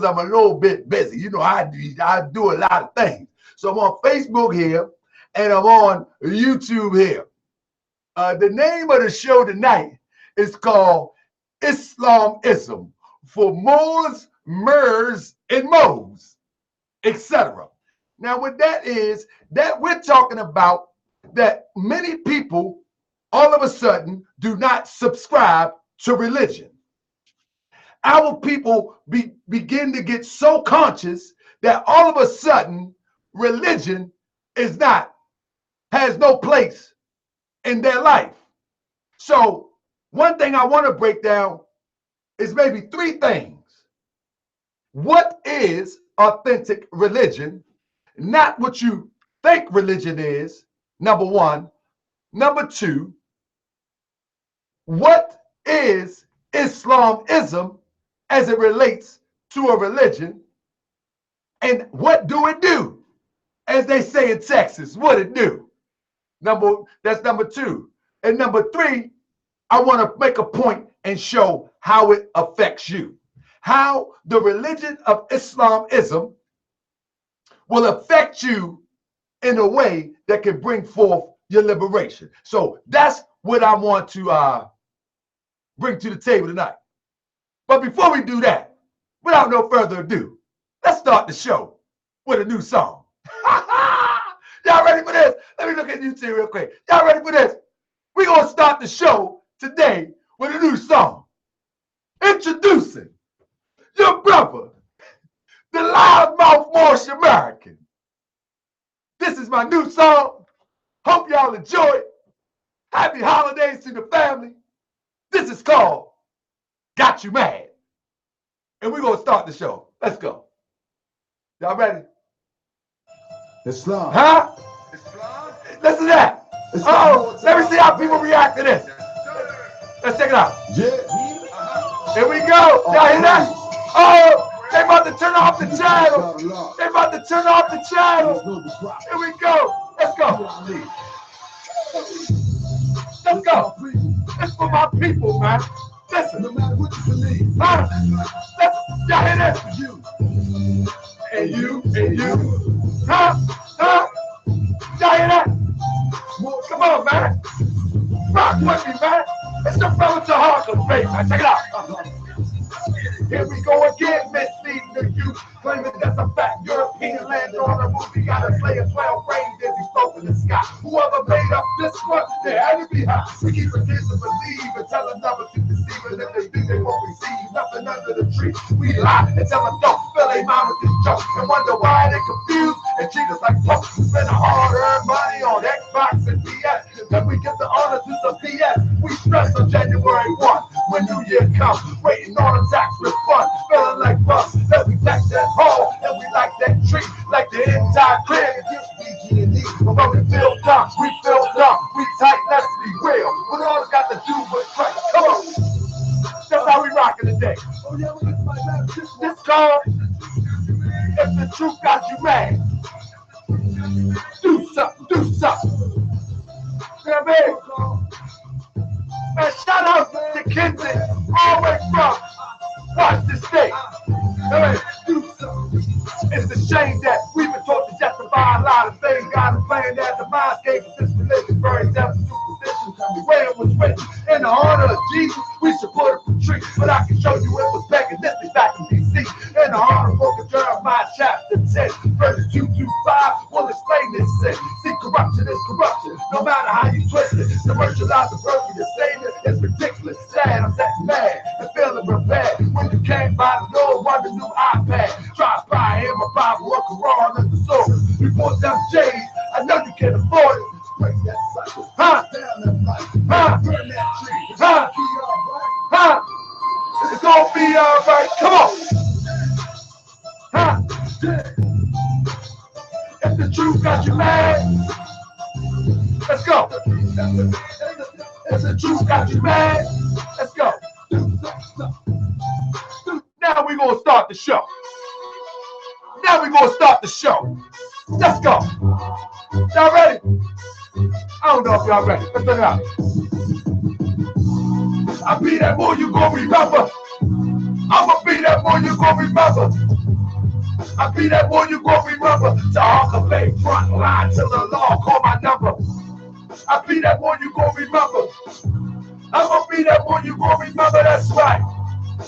I'm a little bit busy. You know, I do a lot of things. So I'm on Facebook here, and I'm on YouTube here. The name of the show tonight is called Islamism for Moors, Murs, and MOs, etc. Now, what that is, that we're talking about that many people all of a sudden do not subscribe to religion. Our people begin to get so conscious that all of a sudden religion has no place in their life. So one thing I want to break down is maybe three things. What is authentic religion? Not what you think religion is, number one. Number two, what is Islamism as it relates to a religion? And what do it do? As they say in Texas, what it do? That's number two. And number three, I want to make a point and show how it affects you. How the religion of Islamism will affect you in a way that can bring forth your liberation. So that's what I want to bring to the table tonight. But before we do that, without no further ado, let's start the show with a new song. Y'all ready for this? Let me look at YouTube real quick. Y'all ready for this? We're going to start the show today with a new song. Introducing your brother, the loudmouth Moorish American. This is my new song. Hope y'all enjoy it. Happy holidays to the family. This is called Got You Mad. And we're going to start the show. Let's go. Y'all ready? Islam. Huh? Islam? Listen to that. Oh, let me see how people react to this. Let's check it out. Yeah. Here we go. Y'all hear that? Oh, they about to turn off the channel. They about to turn off the channel. Here we go. Let's go. Let's go. This for my people, man. Listen. No matter what you believe. Huh? Listen. Y'all hear that? And you. Huh? Huh? Y'all hear that? Come on, man. Rock with me, man. It's the brother to Harlem, baby. Check it out. Here we go again, misleading the youth, claiming that's a fact. European land on a movie, gotta play a 12 range as he spoke in the sky. Whoever made up this one, they had to be high. We keep a kids to believe and tell another to deceive, and if they do, they won't receive nothing under the tree. We lie and tell them don't fill their mind with this joke and wonder why they confused and treat us like folks who spend hard-earned money on Xbox and PS. Then we get the honor to some PS. We stress on January 1 when New Year comes, waiting on a tax refund, feeling like us that we tax that hall and we like that tree, like the entire crib. But when we feel dumb, we tight, let's be real. What all it's got to do with Christ? Come on. That's how we rockin' today. This called If the Truth Got You Mad. Do something. You know what I mean? Man, shout out to Kenton, all the way from Washington State. Hey, it's a shame that we've been taught to justify a lot of things. God is playing that the mindscape of this religion, very devil superstition. The way it was written in the honor of Jesus, we should put up a tree. But I can show you it was paganistic back in D.C. In the honor of Book of Jeremiah, chapter 10, verses 2 through 5, will explain this sin. See, corruption is corruption, no matter how you twist it. Commercialize the birth of your Savior is ridiculous. Sad, I'm sex mad and feeling prepared. When you can't buy the Lord, want the new iPad. Try to buy him a Bible, a Quran, and the sword. You bought them J's, I know you can afford it. Break that cycle, down that light, burn that tree, it's gonna be alright, come on. If the truth got you mad, let's go. If the truth got you mad, let's go. Now we're gonna start the show. Let's go. Y'all ready? I don't know if y'all ready. Let's turn it out. I be that boy, you gonna remember. I'ma be that boy you gon' remember. I'll be that boy you gon' remember. To Harker Bay, front line till the law call my number. I'll be that boy you gon' remember. I'ma be that boy you gon' remember, that's right.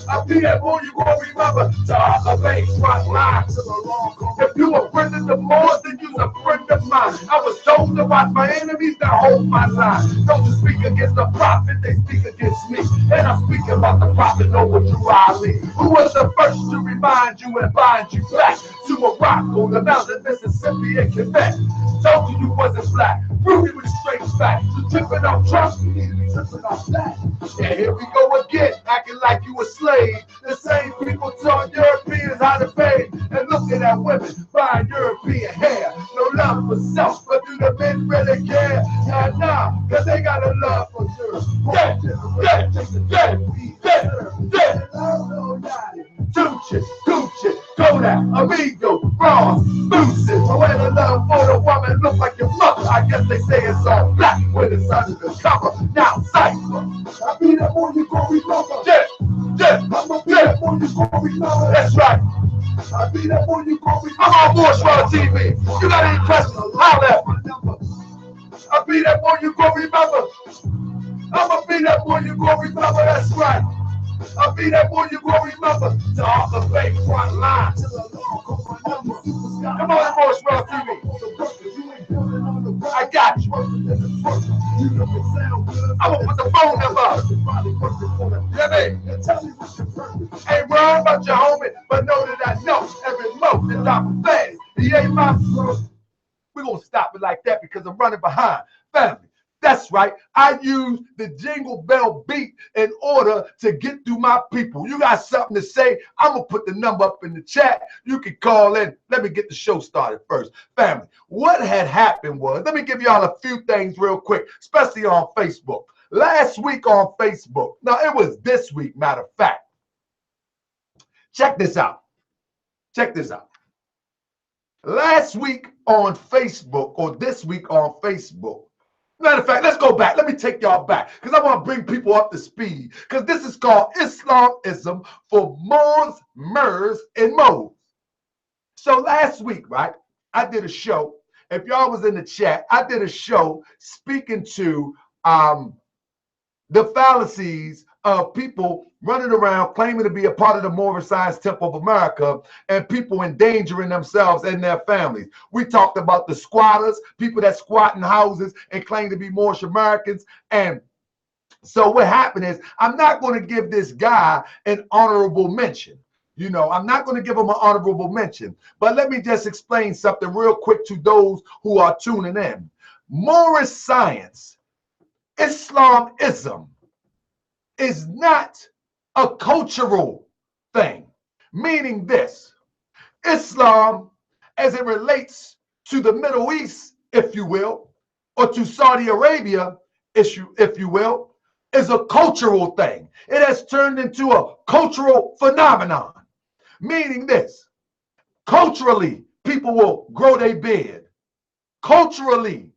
I'll be that boy you gon' remember. To Harker Bay, front line till the law call. If you a friend of the Moors, then you's a friend of mine. I was told to watch my enemies, now hold my line. Don't speak against the prophet, they speak against me. And I'm speaking about the prophet over Drew Ali, who was the first to remind you and bind you back to a rock on the mountain, Mississippi and Quebec. Told you wasn't black, rooted with straight facts. You tripping off trust, you need to be tripping off that. And here we go again, acting like you a slave. The same people taught Europeans how to pay. And looking at women buying European hair. No love for self, but do the men really care? Nah, cause they got a love for Europe. Tucci, Gucci, Kodak, Amigo, Ross, Lucid. When the love for the woman look like your mother, I guess they say it's all black when it's under the cover. Now cypher, I be that boy you gon' remember. I'ma be that boy you gon' remember. That's right. I be that boy you gon' remember. I'm on MOORS MUURS TV. You got any questions? Holler at me. I be that boy you gon' remember. I'ma be that boy you gon' remember. That's right. I'll be that boy you gon' remember. To Harker Bay, front line. Come on, MOORS MUURS TV. I got you. I'm gonna put the phone number up. You know what I mean? Ain't worried about your homie, but know that I know every mo is I'm fast. He ain't my son. We're gonna stop it like that because I'm running behind. Family. That's right. I use the jingle bell beat in order to get through my people. You got something to say? I'm going to put the number up in the chat. You can call in. Let me get the show started first. Family, what had happened was, let me give y'all a few things real quick, especially on Facebook. Last week on Facebook, now it was this week, matter of fact. Check this out. Check this out. Last week on Facebook, or this week on Facebook, matter of fact, let's go back. Let me take y'all back because I want to bring people up to speed because this is called Islamism for MOORS, MUURS, and MO. So last week, right, I did a show. If y'all was in the chat, I did a show speaking to the fallacies of people running around claiming to be a part of the Moorish Science Temple of America and people endangering themselves and their families. We talked about the squatters, people that squat in houses and claim to be Moorish Americans. And so what happened is, I'm not going to give this guy an honorable mention. You know, I'm not going to give him an honorable mention. But let me just explain something real quick to those who are tuning in. Moorish science, Islamism, is not a cultural thing, meaning this: Islam, as it relates to the Middle East, if you will, or to Saudi Arabia, if you will, is a cultural thing. It has turned into a cultural phenomenon, meaning this: culturally, people will grow their beard. Culturally,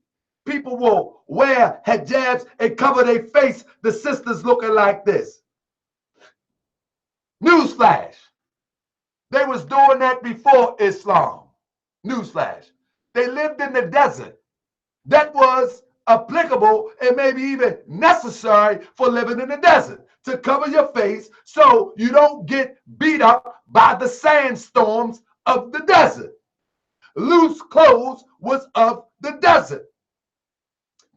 people will wear hijabs and cover their face, the sisters looking like this. Newsflash. They was doing that before Islam. Newsflash. They lived in the desert. That was applicable and maybe even necessary for living in the desert, to cover your face so you don't get beat up by the sandstorms of the desert. Loose clothes was of the desert.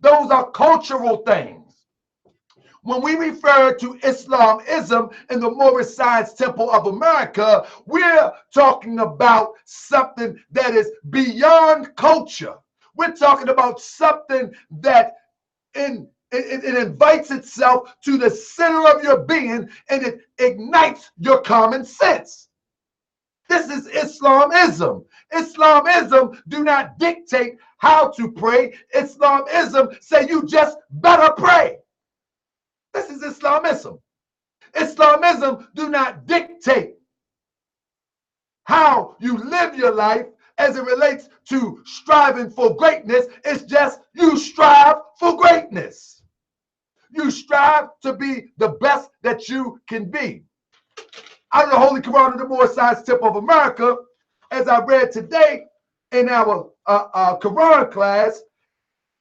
Those are cultural things. When we refer to Islamism in the Moorish Science Temple of America, we're talking about something that is beyond culture. We're talking about something that it invites itself to the center of your being and it ignites your common sense. This is Islamism. Islamism do not dictate how to pray. Islamism say you just better pray. This is Islamism. Islamism do not dictate how you live your life as it relates to striving for greatness. It's just you strive for greatness. You strive to be the best that you can be. out of the Holy Quran of the Moorish Science Temple of America, as I read today in our Quran class,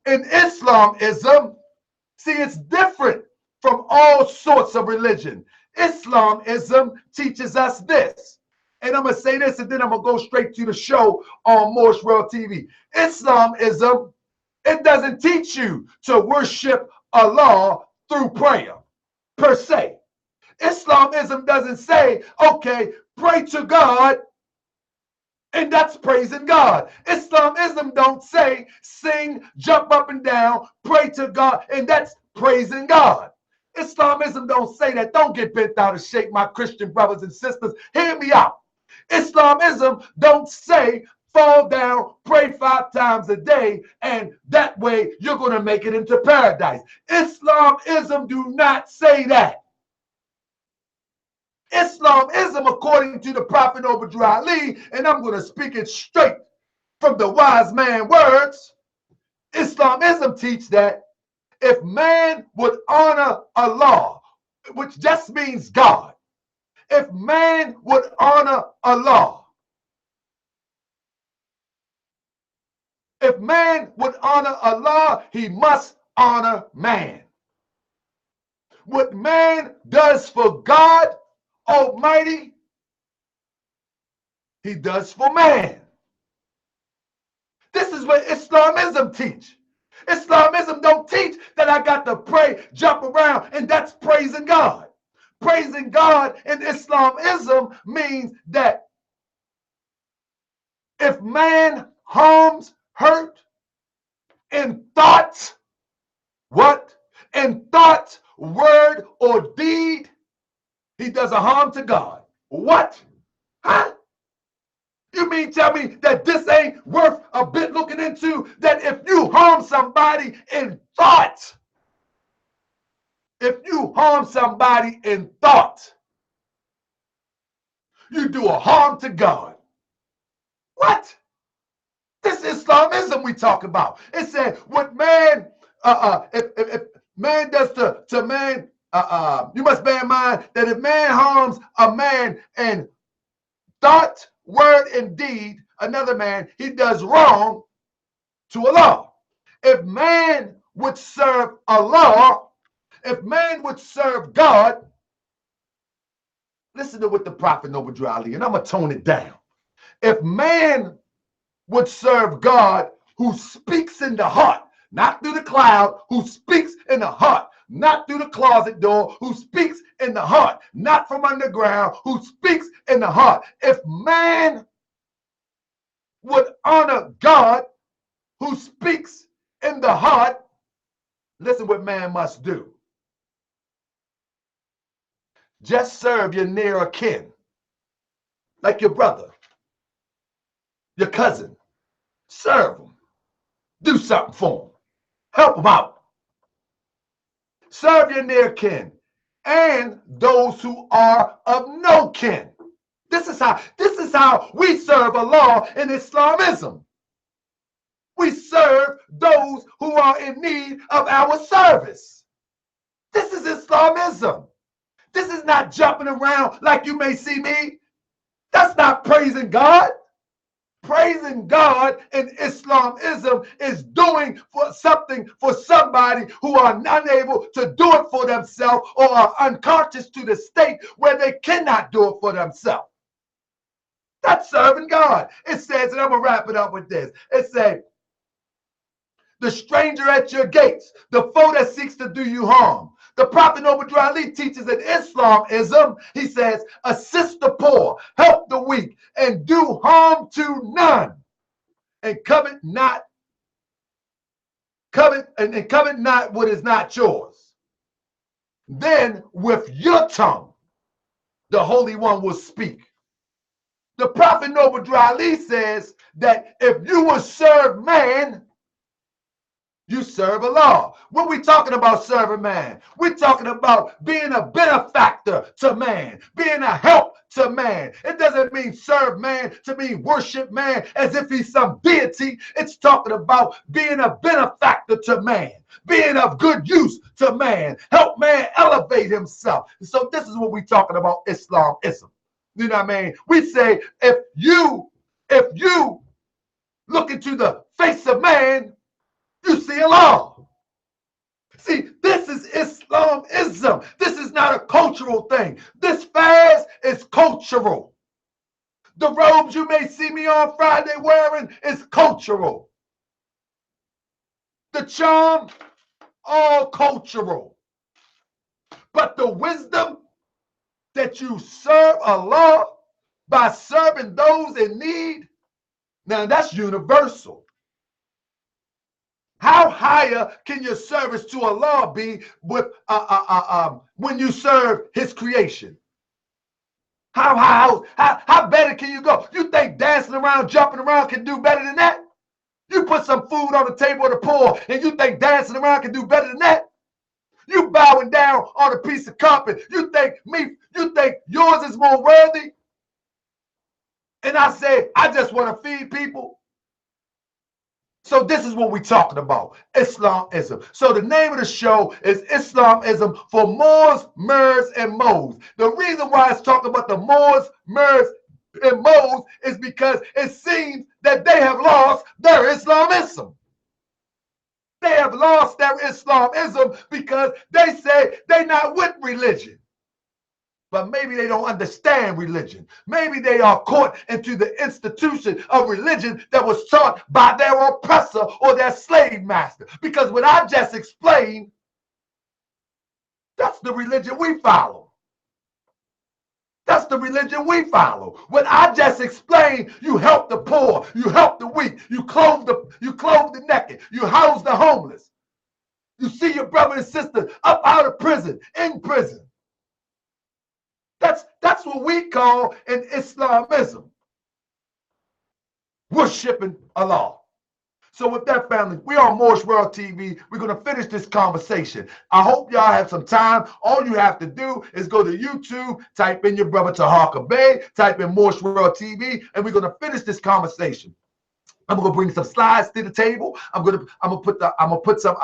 in Islamism, see, it's different from all sorts of religion. Islamism teaches us this. And I'm going to say this, and then I'm going to go straight to the show on Moorish World TV. Islamism, it doesn't teach you to worship Allah through prayer, per se. Islamism doesn't say, okay, pray to God, and that's praising God. Islamism don't say, sing, jump up and down, pray to God, and that's praising God. Islamism don't say that. Don't get bent out of shape, my Christian brothers and sisters. Hear me out. Islamism don't say, fall down, pray 5 times a day, and that way you're going to make it into paradise. Islamism do not say that. Islamism, according to the Prophet Noble Ali, and I'm going to speak it straight from the wise man words, Islamism teach that if man would honor Allah, which just means God, if man would honor Allah, if man would honor Allah, he must honor man. What man does for God Almighty, he does for man. This is what Islamism teach. Islamism don't teach that I got to pray, jump around, and that's praising God. Praising God in Islamism means that if man harms, hurt in thought, what? In thought, word, or deed, he does a harm to God. What? Huh? You mean tell me that this ain't worth a bit looking into? That if you harm somebody in thought, if you harm somebody in thought, you do a harm to God. What? This Islamism we talk about. It said what man, if man does to man, you must bear in mind that if man harms a man in thought, word, and deed, another man, he does wrong to Allah. If man would serve Allah, if man would serve God, listen to what the Prophet Noble Ali, and I'm going to tone it down. If man would serve God who speaks in the heart, not through the cloud, who speaks in the heart, not through the closet door, who speaks in the heart, not from underground, who speaks in the heart. If man would honor God who speaks in the heart, listen what man must do. Just serve your near kin, like your brother, your cousin. Serve them. Do something for them. Help them out. Serve your near kin and those who are of no kin. This is how we serve Allah in Islamism. We serve those who are in need of our service. This is Islamism. This is not jumping around like you may see me. That's not praising God. Praising God in Islamism is doing for something for somebody who are unable to do it for themselves or are unconscious to the state where they cannot do it for themselves. That's serving God. It says, and I'm going to wrap it up with this. It says, the stranger at your gates, the foe that seeks to do you harm. The Prophet Noble Ali teaches in Islamism, he says, assist the poor, help the weak, and do harm to none. And covet not what is not yours. Then with your tongue, the Holy One will speak. The Prophet Noble Ali says that if you will serve man, you serve Allah. When we talking about serving man, we're talking about being a benefactor to man, being a help to man. It doesn't mean serve man to mean worship man as if he's some deity. It's talking about being a benefactor to man, being of good use to man, help man elevate himself. So this is what we're talking about Islamism. You know what I mean? We say, if you look into the face of man, you see Allah. See, this is Islamism. This is not a cultural thing. This fast is cultural. The robes you may see me on Friday wearing is cultural. The charm, all cultural. But the wisdom that you serve Allah by serving those in need, now that's universal. How higher can your service to Allah be with when you serve His creation? How better can you go? You think dancing around, jumping around can do better than that? You put some food on the table of the poor, and you think dancing around can do better than that? You bowing down on a piece of carpet. You think yours is more worthy? And I say, I just want to feed people. So this is what we're talking about, Islamism. So the name of the show is Islamism for Moors, Moors, and Mo's. The reason why it's talking about the Moors, Moors, and Mo's is because it seems that they have lost their Islamism. They have lost their Islamism because they say they're not with religion. But maybe they don't understand religion. Maybe they are caught into the institution of religion that was taught by their oppressor or their slave master. Because what I just explained, that's the religion we follow. That's the religion we follow. What I just explained, you help the poor, you help the weak, you clothe the naked, you house the homeless. You see your brother and sister up out of prison, in prison. That's what we call an Islamism. Worshiping Allah. So with that, family, we are Moorish World TV. We're going to finish this conversation. I hope y'all have some time. All you have to do is go to YouTube, type in your brother Taharka Bey, type in Moorish World TV, and we're going to finish this conversation. I'm gonna bring some slides to the table. I'm gonna put some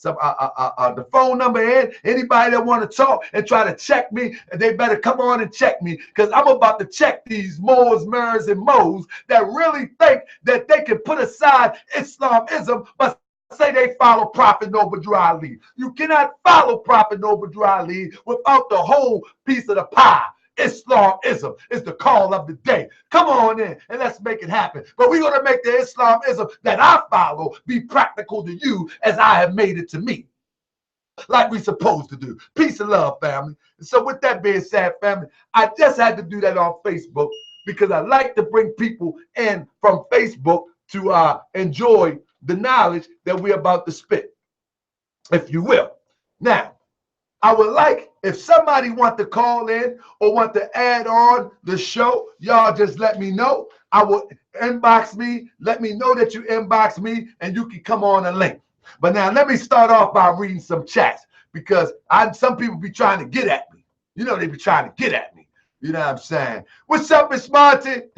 the phone number in. Anybody that want to talk and try to check me, they better come on and check me, because I'm about to check these Moors, Moors, and Mo's that really think that they can put aside Islamism but say they follow Prophet Noble Drew Ali. You cannot follow Prophet Noble Drew Ali without the whole piece of the pie. Islamism is the call of the day. Come on in and let's make it happen. But we're going to make the Islamism that I follow be practical to you as I have made it to me, like we're supposed to do. Peace and love, family. So with that being said, family, I just had to do that on Facebook because I like to bring people in from Facebook to enjoy the knowledge that we're about to spit, if you will. Now, I would like, if somebody want to call in or want to add on the show, y'all just let me know. I will inbox me. Let me know that you inbox me and you can come on a link. But now let me start off by reading some chats, because some people be trying to get at me. You know, they be trying to get at me. You know what I'm saying? What's up, Miss Martin?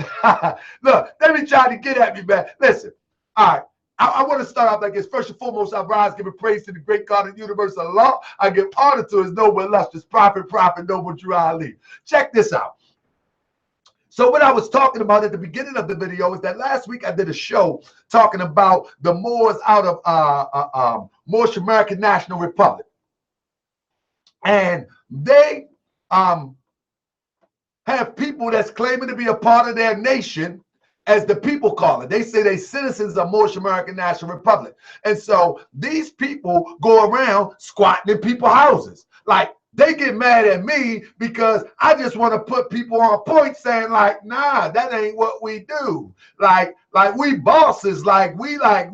Look, let me try to get at me, man. Listen, all right. I want to start off like this. First and foremost, I rise, giving praise to the great God of the universe, Allah. I give honor to his noble, illustrious Prophet Noble Drew Ali. Check this out. So what I was talking about at the beginning of the video is that last week I did a show talking about the Moors out of Moorish American National Republic. And they have people that's claiming to be a part of their nation, as the people call it. They say they citizens of Moorish American National Republic. And so these people go around squatting in people's houses. Like, they get mad at me because I just want to put people on point saying like, nah, that ain't what we do. Like we bosses, we like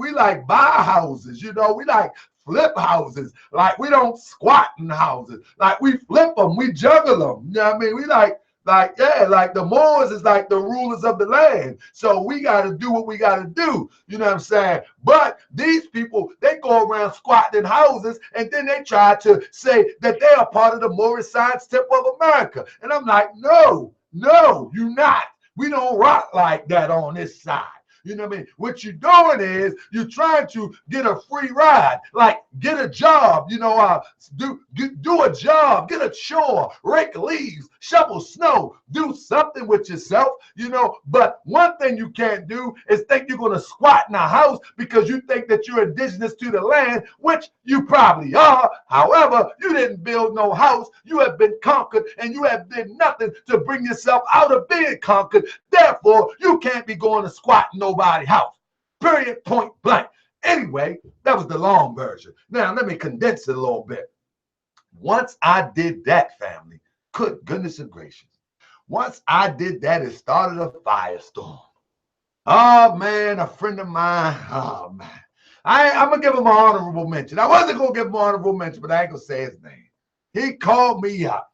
buy houses, you know, we like flip houses. Like, we don't squat in houses. Like, we flip them, we juggle them. You know what I mean? We like the Moors is like the rulers of the land. So we got to do what we got to do. You know what I'm saying? But these people, they go around squatting in houses, and then they try to say that they are part of the Moorish Science Temple of America. And I'm like, no, you're not. We don't rock like that on this side. You know what I mean? What you're doing is you're trying to get a free ride, like get a job, you know, do a job, get a chore, rake leaves, shovel snow, do something with yourself, you know. But one thing you can't do is think you're going to squat in a house because you think that you're indigenous to the land, which you probably are. However, you didn't build no house. You have been conquered, and you have done nothing to bring yourself out of being conquered. Therefore, you can't be going to squat in nobody's house. Period, point blank. Anyway, that was the long version. Now, let me condense it a little bit. Once I did that, family, good goodness and gracious, once I did that, it started a firestorm. Oh, man, a friend of mine, oh, man. I'm going to give him an honorable mention. I wasn't going to give him an honorable mention, but I ain't going to say his name. He called me up.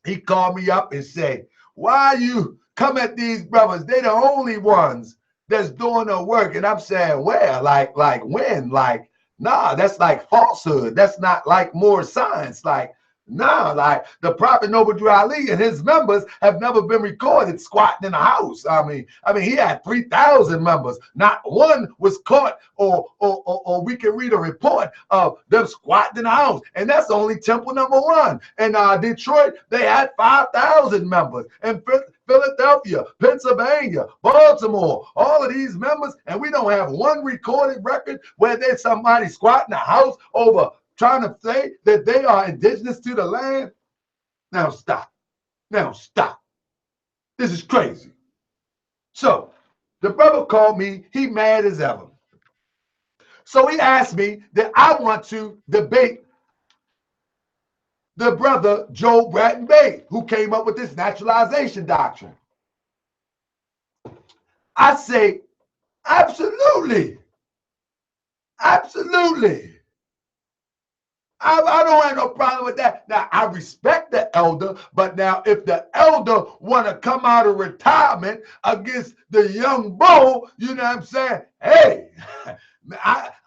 He called me up and said, why you come at these brothers? They the only ones that's doing the work. And I'm saying, where? Like when? Like, nah, that's like falsehood. That's not like more science. Like, nah, like the Prophet Noble Ali and his members have never been recorded squatting in a house. I mean, he had 3,000 members. Not one was caught, or we can read a report of them squatting in a house. And that's only temple number one. And Detroit, they had 5,000 members. And Philadelphia, Pennsylvania, Baltimore, all of these members, and we don't have one recorded record where there's somebody squatting a house over trying to say that they are indigenous to the land. Now stop. Now stop. This is crazy. So the brother called me. He mad as ever. So he asked me that I want to debate the brother Joe Bratton Bay, who came up with this naturalization doctrine. I say, absolutely. Absolutely. I don't have no problem with that. Now, I respect the elder, but now if the elder want to come out of retirement against the young bull, you know what I'm saying? Hey,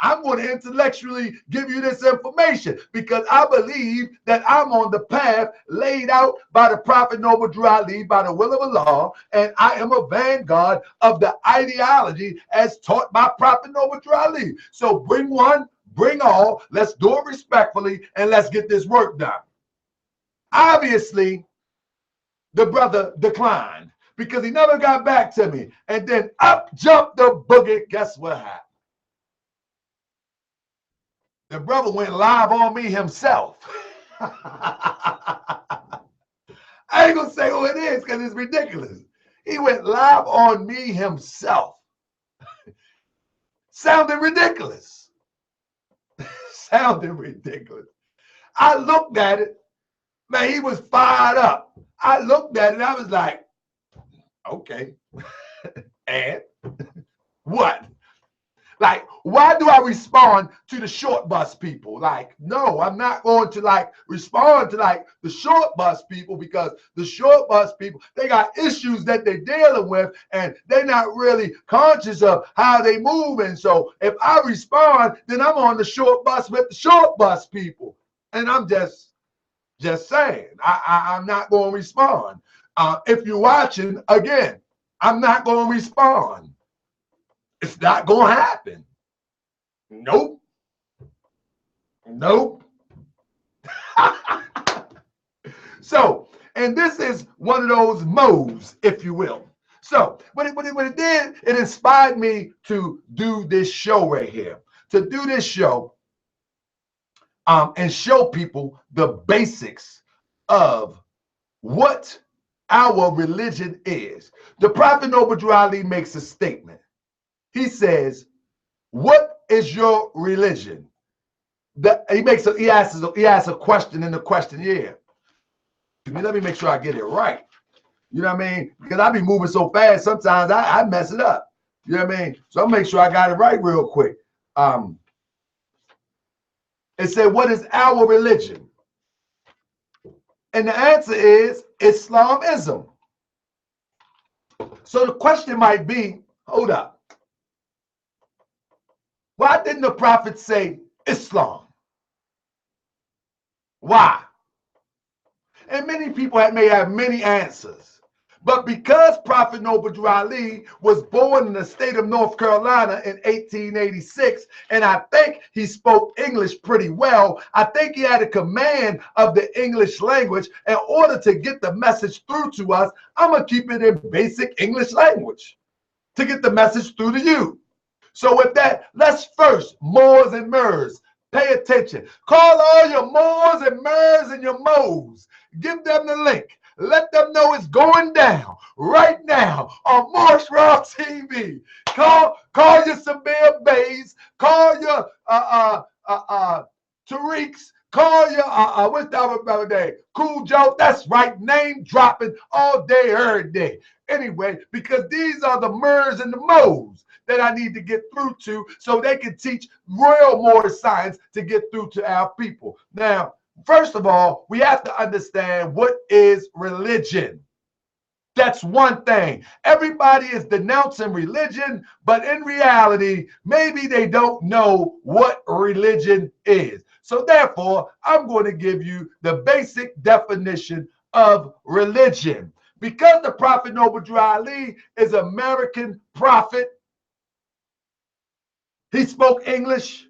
I'm going to intellectually give you this information because I believe that I'm on the path laid out by the Prophet Noble Drew Ali, by the will of Allah, and I am a vanguard of the ideology as taught by Prophet Noble Drew Ali. So bring one, bring all, let's do it respectfully, and let's get this work done. Obviously, the brother declined because he never got back to me. And then up jumped the boogie. Guess what happened? The brother went live on me himself. I ain't gonna say who it is because it's ridiculous. He went live on me himself. Sounded ridiculous. Sounded ridiculous. I looked at it. Man, he was fired up. I looked at it and I was like, okay. And what? Like, why do I respond to the short bus people? Like, no, I'm not going to like respond to like the short bus people because the short bus people, they got issues that they're dealing with and they're not really conscious of how they move. And so if I respond, then I'm on the short bus with the short bus people. And I'm just saying, I'm not going to respond. If you're watching, again, I'm not going to respond. It's not going to happen. Nope. Nope. So, and this is one of those moves, if you will. So, what it did, it inspired me to do this show right here. To do this show and show people the basics of what our religion is. The Prophet Noble Drew Ali makes a statement. He says, what is your religion? He asks a question in the questionnaire. Let me make sure I get it right. You know what I mean? Because I be moving so fast, sometimes I mess it up. You know what I mean? So I'll make sure I got it right real quick. It said, what is our religion? And the answer is Islamism. So the question might be, hold up. Why didn't the prophet say Islam? Why? And many people may have many answers. But because Prophet Noble Ali was born in the state of North Carolina in 1886, and I think he spoke English pretty well, I think he had a command of the English language. In order to get the message through to us, I'm going to keep it in basic English language to get the message through to you. So with that, let's first, Moors and Moors, pay attention. Call all your Moors and Moors and your Mo's. Give them the link. Let them know it's going down right now on Moorish Raw TV. Call your Sabir Bays. Call your Tariqs. Call your what's the other name? Cool Joe. That's right. Name dropping all day, every day. Anyway, because these are the Moors and the Mo's that I need to get through to so they can teach real Moorish science to get through to our people. Now, first of all, we have to understand what is religion. That's one thing. Everybody is denouncing religion, but in reality, maybe they don't know what religion is. So therefore, I'm going to give you the basic definition of religion. Because the Prophet Noble Ali is an American prophet, he spoke English.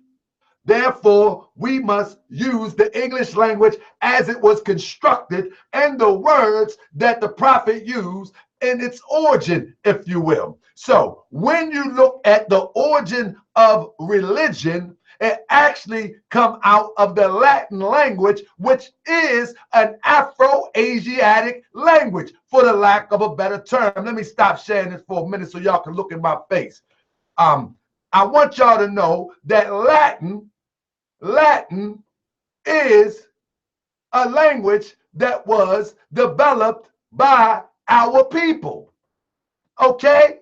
Therefore, we must use the English language as it was constructed and the words that the prophet used in its origin, if you will. So when you look at the origin of religion, it actually come out of the Latin language, which is an Afro-Asiatic language, for the lack of a better term. Let me stop sharing this for a minute so y'all can look in my face. I want y'all to know that Latin is a language that was developed by our people. Okay?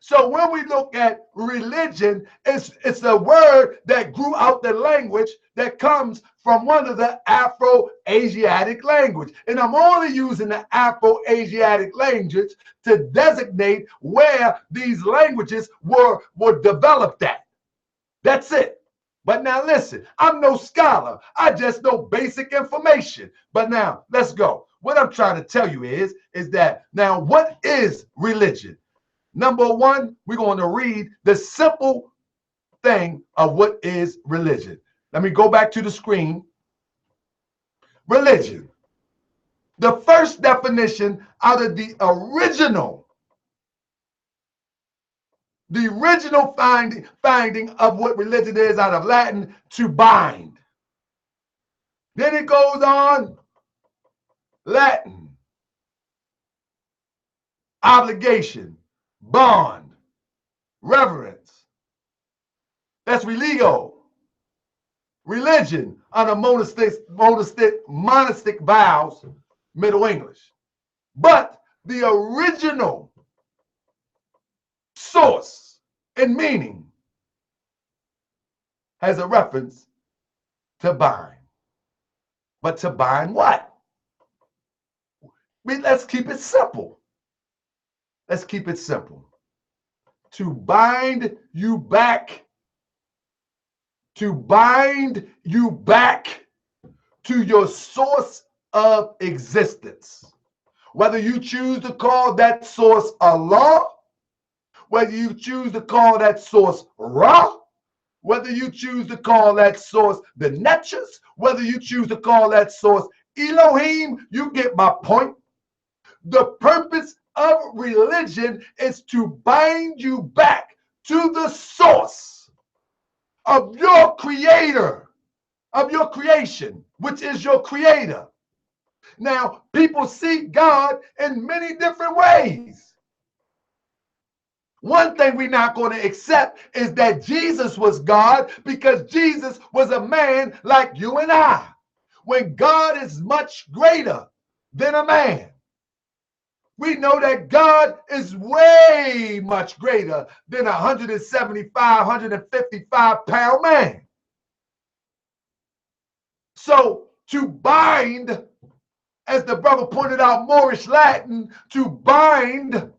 So when we look at religion, it's a word that grew out the language that comes from one of the Afro-Asiatic language. And I'm only using the Afro-Asiatic language to designate where these languages were developed at. That's it. But now listen, I'm no scholar. I just know basic information. But now let's go. What I'm trying to tell you is that now what is religion? Number one, we're going to read the simple thing of what is religion. Let me go back to the screen. Religion. The first definition out of the original finding of what religion is out of Latin, to bind. Then it goes on, Latin, obligation, bond, reverence. That's religio. Religion under monastic vows, Middle English. But the original source and meaning has a reference to bind. But to bind what? Let's keep it simple. Let's keep it simple. To bind you back. To bind you back to your source of existence. Whether you choose to call that source Allah, whether you choose to call that source Ra, whether you choose to call that source the Netchers, whether you choose to call that source Elohim, you get my point. The purpose of religion is to bind you back to the source of your creator, of your creation, which is your creator. Now, people see God in many different ways. One thing we're not going to accept is that Jesus was God, because Jesus was a man like you and I, when God is much greater than a man. We know that God is way much greater than a 175, 155-pound man. So to bind, as the brother pointed out, Moorish Latin, to bind,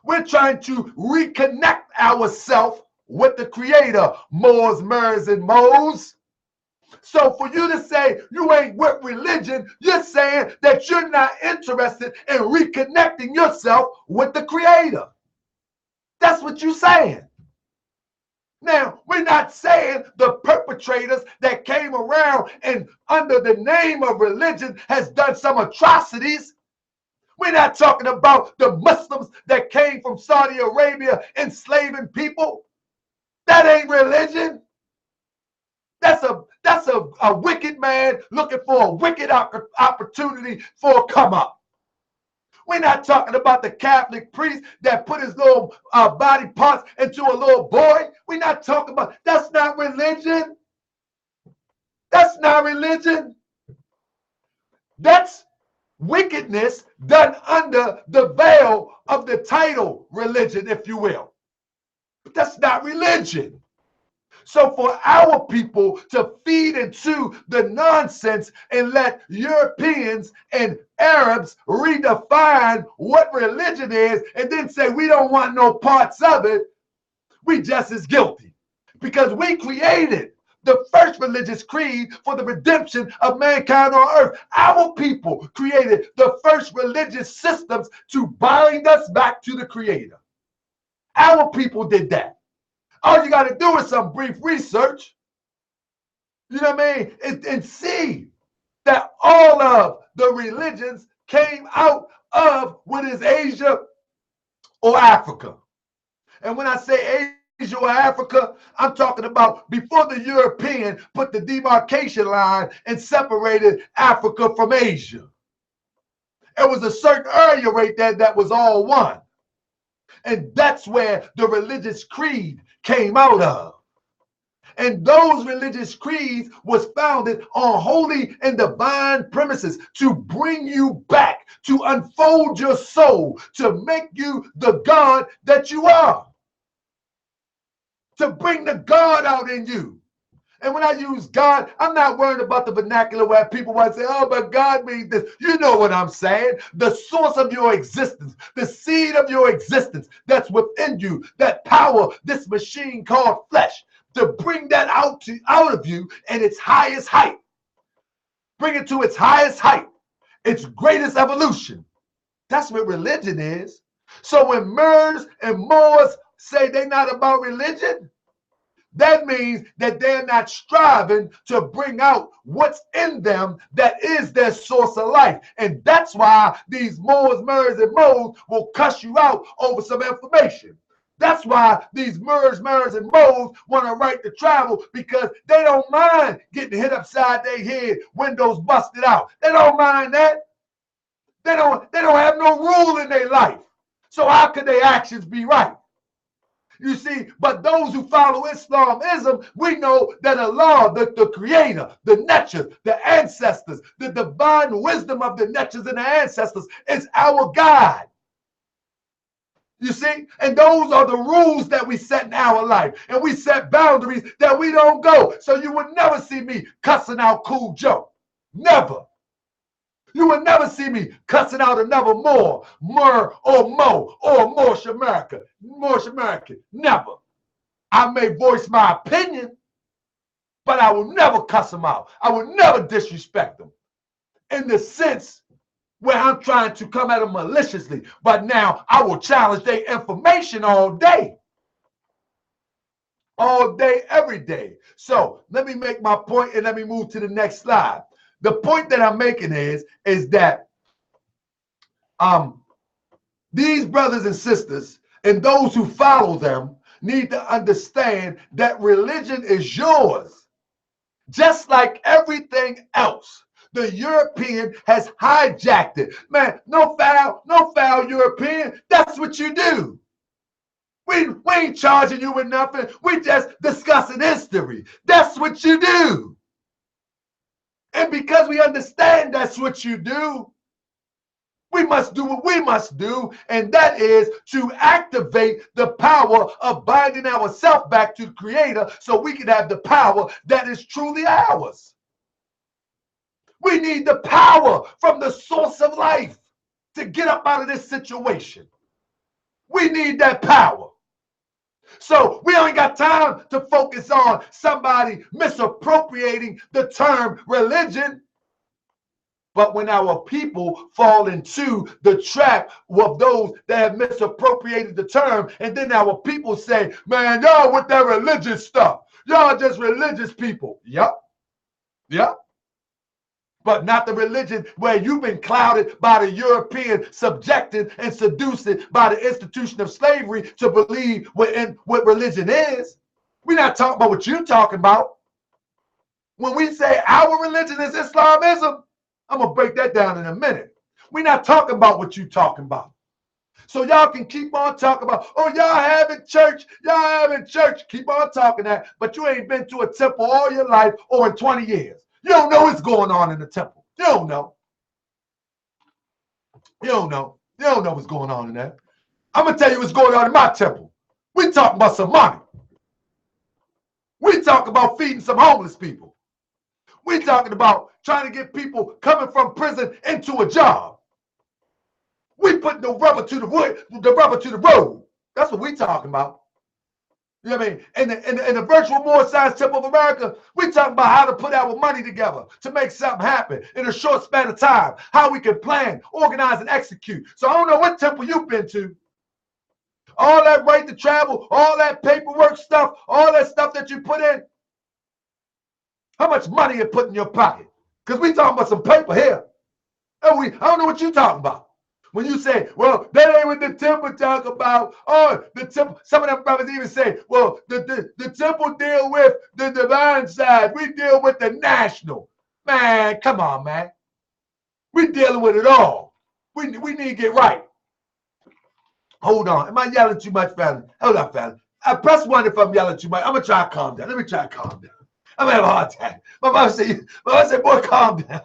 we're trying to reconnect ourselves with the Creator. Moors, Moors, and Mo's. So for you to say you ain't with religion, you're saying that you're not interested in reconnecting yourself with the Creator. That's what you're saying. Now, we're not saying the perpetrators that came around and under the name of religion has done some atrocities. We're not talking about the Muslims that came from Saudi Arabia enslaving people. That ain't religion. That's a wicked man looking for a wicked opportunity for a come up. We're not talking about the Catholic priest that put his little body parts into a little boy. We're not talking about, that's not religion. That's not religion. That's wickedness done under the veil of the title religion, if you will. But that's not religion. So for our people to feed into the nonsense and let Europeans and Arabs redefine what religion is and then say we don't want no parts of it, we just as guilty. Because we created the first religious creed for the redemption of mankind on earth. Our people created the first religious systems to bind us back to the Creator. Our people did that. All you got to do is some brief research, you know what I mean, and see that all of the religions came out of what is Asia or Africa. And when I say Asia or Africa, I'm talking about before the European put the demarcation line and separated Africa from Asia. It was a certain area right there that was all one. And that's where the religious creed came out of. And those religious creeds was founded on holy and divine premises to bring you back, to unfold your soul, to make you the God that you are, to bring the God out in you. And when I use God, I'm not worried about the vernacular where people want to say, oh, but God means this. You know what I'm saying. The source of your existence, the seed of your existence that's within you, that power, this machine called flesh, to bring that out of you at its highest height. Bring it to its highest height, its greatest evolution. That's what religion is. So when MOORS and MOORS say they're not about religion, that means that they're not striving to bring out what's in them that is their source of life. And that's why these MOORS, MUURS, and MOs will cuss you out over some information. That's why these MOORS, MUURS, and MOs want to right to travel, because they don't mind getting hit upside their head, windows busted out. They don't mind that. They don't have no rule in their life. So how could their actions be right? You see, but those who follow Islamism, we know that Allah, the creator, the Netchers, the ancestors, the divine wisdom of the Netchers and the ancestors is our God. You see, and those are the rules that we set in our life, and we set boundaries that we don't go. So you would never see me cussing out Cool Joe. Never. You will never see me cussing out another Moor, or Mo, or Moorish America. Moorish American. Never. I may voice my opinion, but I will never cuss them out. I will never disrespect them in the sense where I'm trying to come at them maliciously. But now I will challenge their information all day. All day, every day. So let me make my point and let me move to the next slide. The point that I'm making is that these brothers and sisters and those who follow them need to understand that religion is yours, just like everything else. The European has hijacked it. Man, no foul, European. That's what you do. We ain't charging you with nothing. We just discussing history. That's what you do. And because we understand that's what you do, we must do what we must do, and that is to activate the power of binding ourselves back to the Creator so we can have the power that is truly ours. We need the power from the source of life to get up out of this situation. We need that power. So we ain't got time to focus on somebody misappropriating the term religion. But when our people fall into the trap of those that have misappropriated the term, and then our people say, man, y'all with that religious stuff, y'all just religious people. Yep, yep. But not the religion where you've been clouded by the European, subjected and seduced by the institution of slavery to believe what religion is. We're not talking about what you're talking about. When we say our religion is Islamism, I'm going to break that down in a minute. We're not talking about what you're talking about. So y'all can keep on talking about, oh, y'all having church, y'all having church. Keep on talking that, but you ain't been to a temple all your life or in 20 years. You don't know what's going on in the temple. You don't know. You don't know. You don't know what's going on in there. I'm going to tell you what's going on in my temple. We talking about some money. We talking about feeding some homeless people. We talking about trying to get people coming from prison into a job. We putting the rubber to the wood, the rubber to the road. That's what we talking about. You know what I mean? In the virtual Moorish Temple of America, we talking about how to put our money together to make something happen in a short span of time. How we can plan, organize, and execute. So I don't know what temple you've been to. All that right to travel, all that paperwork stuff, all that stuff that you put in. How much money you put in your pocket? Because we talking about some paper here. I don't know what you talking about. When you say, well, that ain't what the temple talk about. Oh, the temple, some of them brothers even say, well, the temple deal with the divine side. We deal with the national. Man, come on, man. We dealing with it all. We need to get right. Hold on. Am I yelling too much, family? Hold on, family. I press one if I'm yelling too much. I'm going to try to calm down. Let me try to calm down. I'm going to have a heart attack. My mom said, boy, calm down.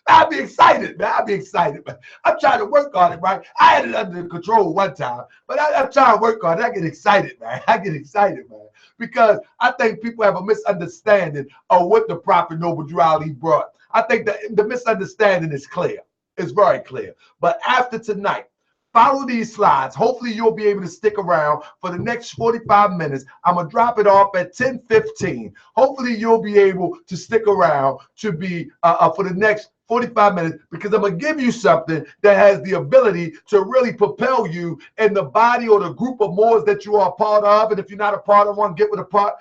I'll be excited, man. I'll be excited, man. I'm trying to work on it, right? I had it under control one time, but I'm trying to work on it. I get excited, man. I get excited, man, because I think people have a misunderstanding of what the Prophet Noble Drew Ali brought. I think that the misunderstanding is clear. It's very clear. But after tonight, follow these slides. Hopefully, you'll be able to stick around for the next 45 minutes. I'm going to drop it off at 10:15. Hopefully, you'll be able to stick around to be for the next 45 minutes, because I'm going to give you something that has the ability to really propel you in the body or the group of Moors that you are a part of. And if you're not a part of one, get with a part.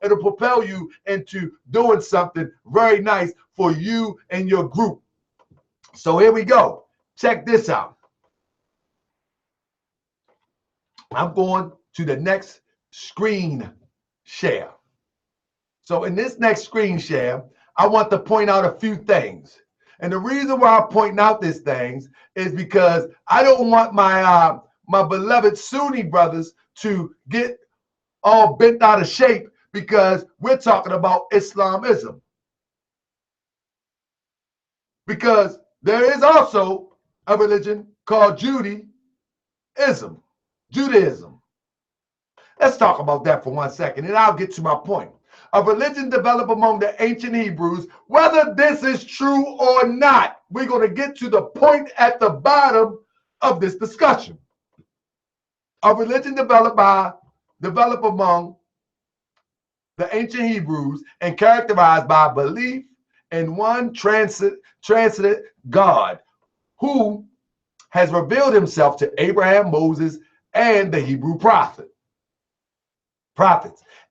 It'll propel you into doing something very nice for you and your group. So here we go. Check this out. I'm going to the next screen share. So in this next screen share, I want to point out a few things. And the reason why I'm pointing out these things is because I don't want my my beloved Sunni brothers to get all bent out of shape, because we're talking about Islamism. Because there is also a religion called Judaism. Let's talk about that for 1 second, and I'll get to my point. A religion developed among the ancient Hebrews. Whether this is true or not, we're going to get to the point at the bottom of this discussion. A religion developed among the ancient Hebrews and characterized by belief in one transcendent God who has revealed himself to Abraham, Moses, and the Hebrew prophets,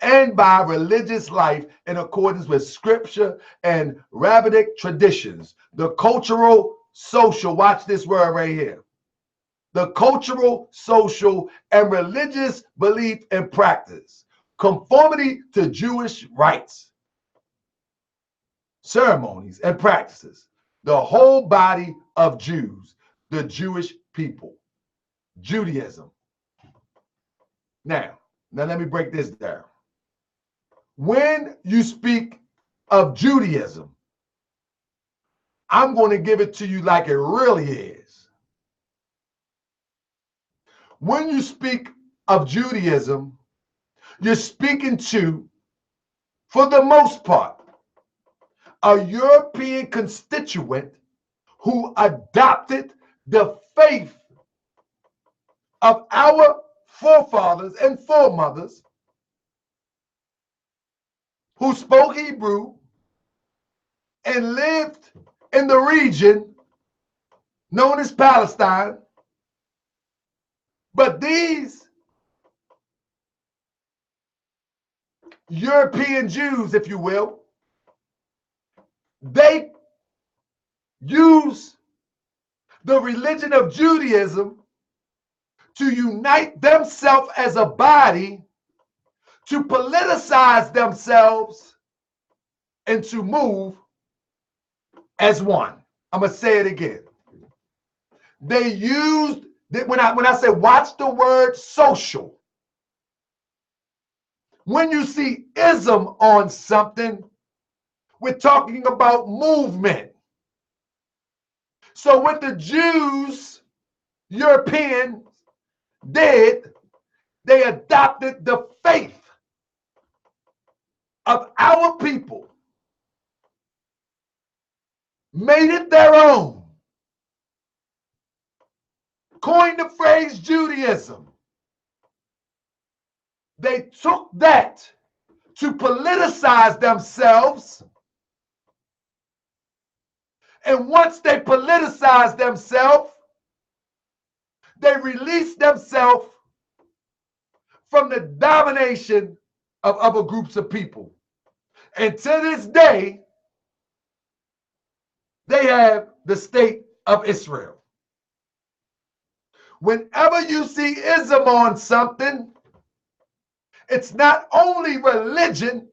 and by religious life in accordance with scripture and rabbinic traditions. The cultural, social, watch this word right here. The cultural, social, and religious belief and practice. Conformity to Jewish rites, ceremonies, and practices. The whole body of Jews, the Jewish people. Judaism. Now let me break this down. When you speak of Judaism, I'm going to give it to you like it really is. When you speak of Judaism, you're speaking to, for the most part, a European constituent who adopted the faith of our forefathers and foremothers who spoke Hebrew and lived in the region known as Palestine. But these European Jews, if you will, they use the religion of Judaism to unite themselves as a body, to politicize themselves, and to move as one. I'm going to say it again. They used, when I say watch the word social, when you see ism on something, we're talking about movement. So what the Jews, Europeans, did, they adopted the faith of our people, made it their own, coined the phrase Judaism. They took that to politicize themselves, and once they politicized themselves, they released themselves from the domination of other groups of people. And to this day, they have the state of Israel. Whenever you see ism on something, it's not only religion,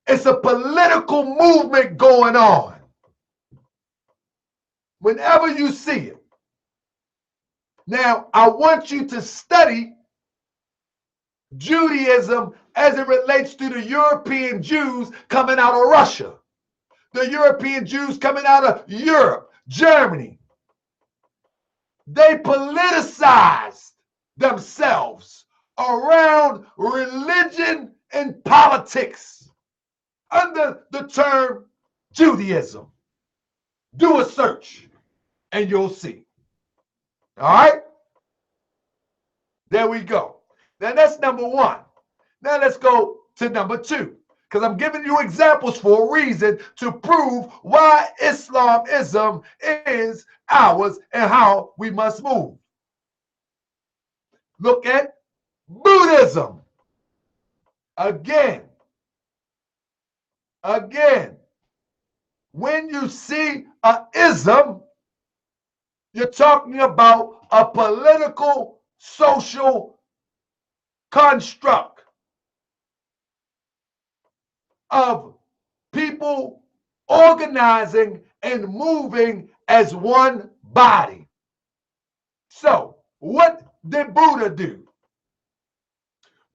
it's a political movement going on. Whenever you see it. Now, I want you to study Judaism as it relates to the European Jews coming out of Russia, the European Jews coming out of Europe, Germany. They politicized themselves around religion and politics under the term Judaism. Do a search and you'll see. All right? There we go. Now that's number one. Now let's go to number two, because I'm giving you examples for a reason to prove why Islamism is ours and how we must move. Look at Buddhism. Again, when you see a ism, you're talking about a political, social construct of people organizing and moving as one body. So, what did Buddha do?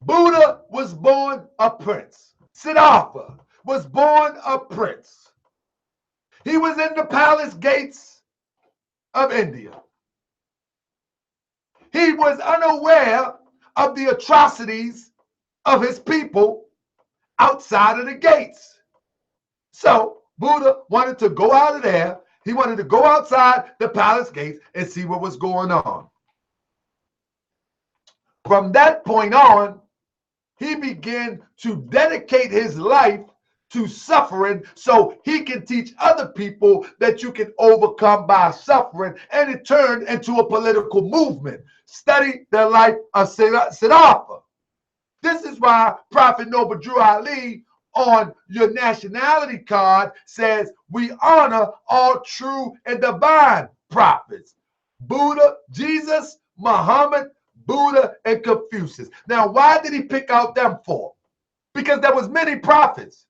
Buddha was born a prince. Siddhartha was born a prince. He was in the palace gates of India. He was unaware of the atrocities of his people outside of the gates. So Buddha wanted to go out of there. He wanted to go outside the palace gates and see what was going on. From that point on, he began to dedicate his life to suffering so he can teach other people that you can overcome by suffering, and it turned into a political movement. Study the life of Siddhartha. This is why Prophet Noble Drew Ali on your nationality card says, we honor all true and divine prophets. Buddha, Jesus, Muhammad, Buddha, and Confucius. Now, why did he pick out them for? Because there was many prophets.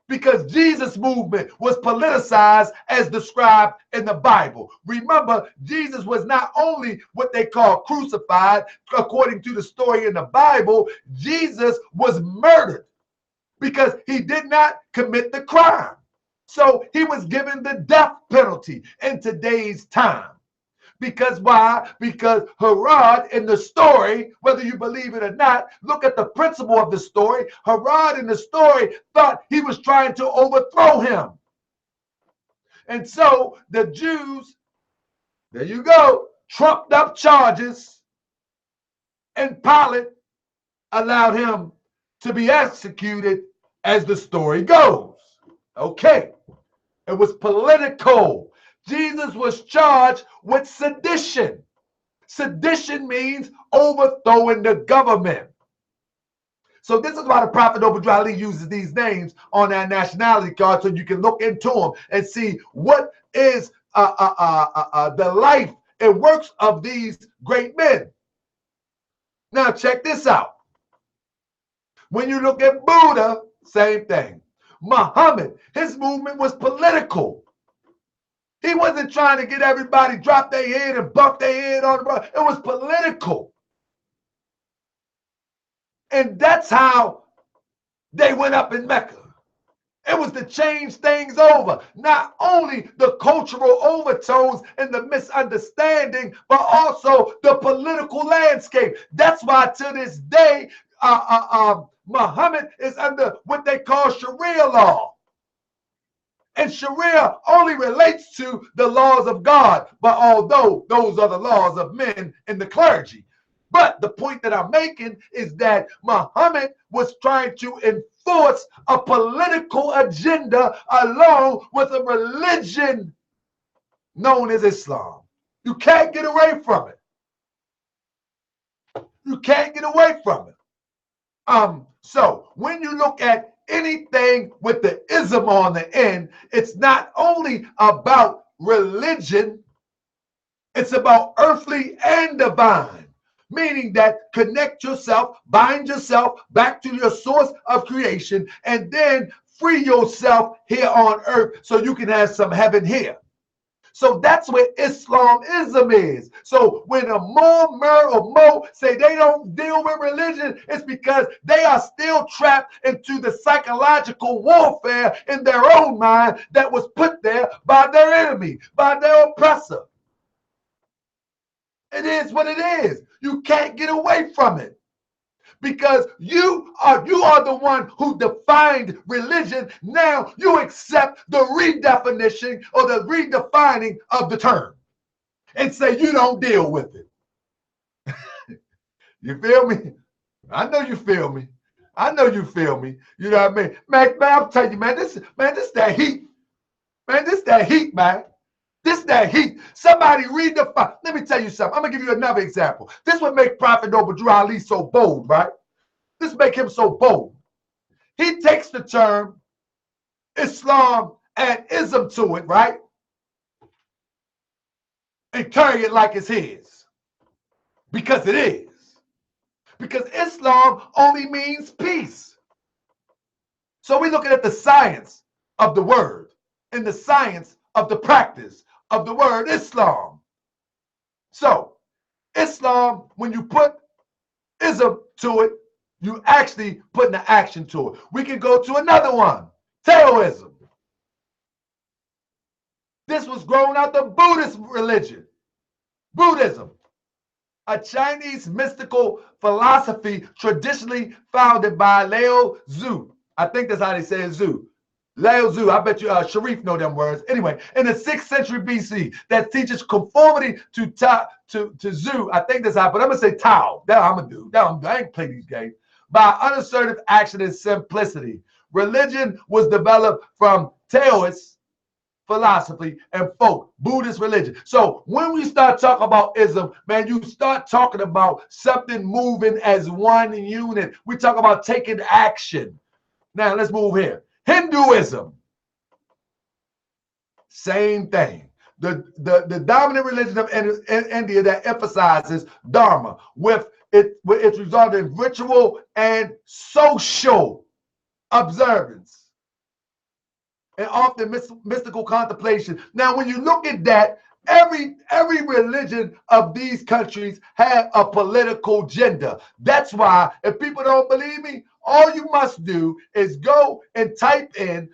Because Jesus' movement was politicized as described in the Bible. Remember, Jesus was not only what they call crucified, according to the story in the Bible, Jesus was murdered because he did not commit the crime. So he was given the death penalty in today's time. Because why? Because Herod in the story, whether you believe it or not, look at the principle of the story. Herod in the story thought he was trying to overthrow him. And so the Jews, there you go, trumped up charges And Pilate allowed him to be executed as the story goes. Okay, it was political. Jesus was charged with sedition. Sedition means overthrowing the government. So this is why the Prophet Obadiah uses these names on our nationality card, so you can look into them and see what is the life and works of these great men. Now check this out. When you look at Buddha, same thing. Muhammad, his movement was political. He wasn't trying to get everybody drop their head and bump their head on the road. It was political. And that's how they went up in Mecca. It was to change things over. Not only the cultural overtones and the misunderstanding, but also the political landscape. That's why to this day, Muhammad is under what they call Sharia law. And Sharia only relates to the laws of God, but although those are the laws of men and the clergy. But the point that I'm making is that Muhammad was trying to enforce a political agenda along with a religion known as Islam. You can't get away from it. You can't get away from it. So when you look at anything with the ism on the end, it's not only about religion, it's about earthly and divine. Meaning that connect yourself, bind yourself back to your source of creation, and then free yourself here on earth so you can have some heaven here. So that's what Islamism is. So when a MOOR, MUUR, or MO say they don't deal with religion, it's because they are still trapped into the psychological warfare in their own mind that was put there by their enemy, by their oppressor. It is what it is. You can't get away from it. Because you are the one who defined religion. Now you accept the redefinition or the redefining of the term and say you don't deal with it. You feel me? I know you feel me. I know you feel me. You know what I mean? Man, I'm telling you, man, this that heat. Man, this that heat, man. This that heat. Somebody redefine. Let me tell you something. I'm gonna give you another example. This would make Prophet Obadiah so bold, right? This make him so bold. He takes the term Islam and ism to it, right? And carry it like it's his. Because it is. Because Islam only means peace. So we're looking at the science of the word and the science of the practice of the word Islam. So Islam, when you put ism to it, you actually putting the action to it. We can go to another one, Taoism. This was grown out the Buddhist religion, Buddhism, a Chinese mystical philosophy traditionally founded by Lao Tzu. I think that's how they say it, Tzu. Lao Tzu, I bet you Sharif know them words. Anyway, in the 6th century BC, that teaches conformity to Tzu. I think that's how, but I'm going to say Tao. That I'm going to do. I ain't play these games. By unassertive action and simplicity. Religion was developed from Taoist philosophy and folk, Buddhist religion. So when we start talking about ism, man, you start talking about something moving as one unit. We talk about taking action. Now let's move here. Hinduism, same thing. The dominant religion of India that emphasizes Dharma with its result in ritual and social observance and often mystical contemplation. Now, when you look at that, every religion of these countries have a political agenda. That's why, if people don't believe me, all you must do is go and type in,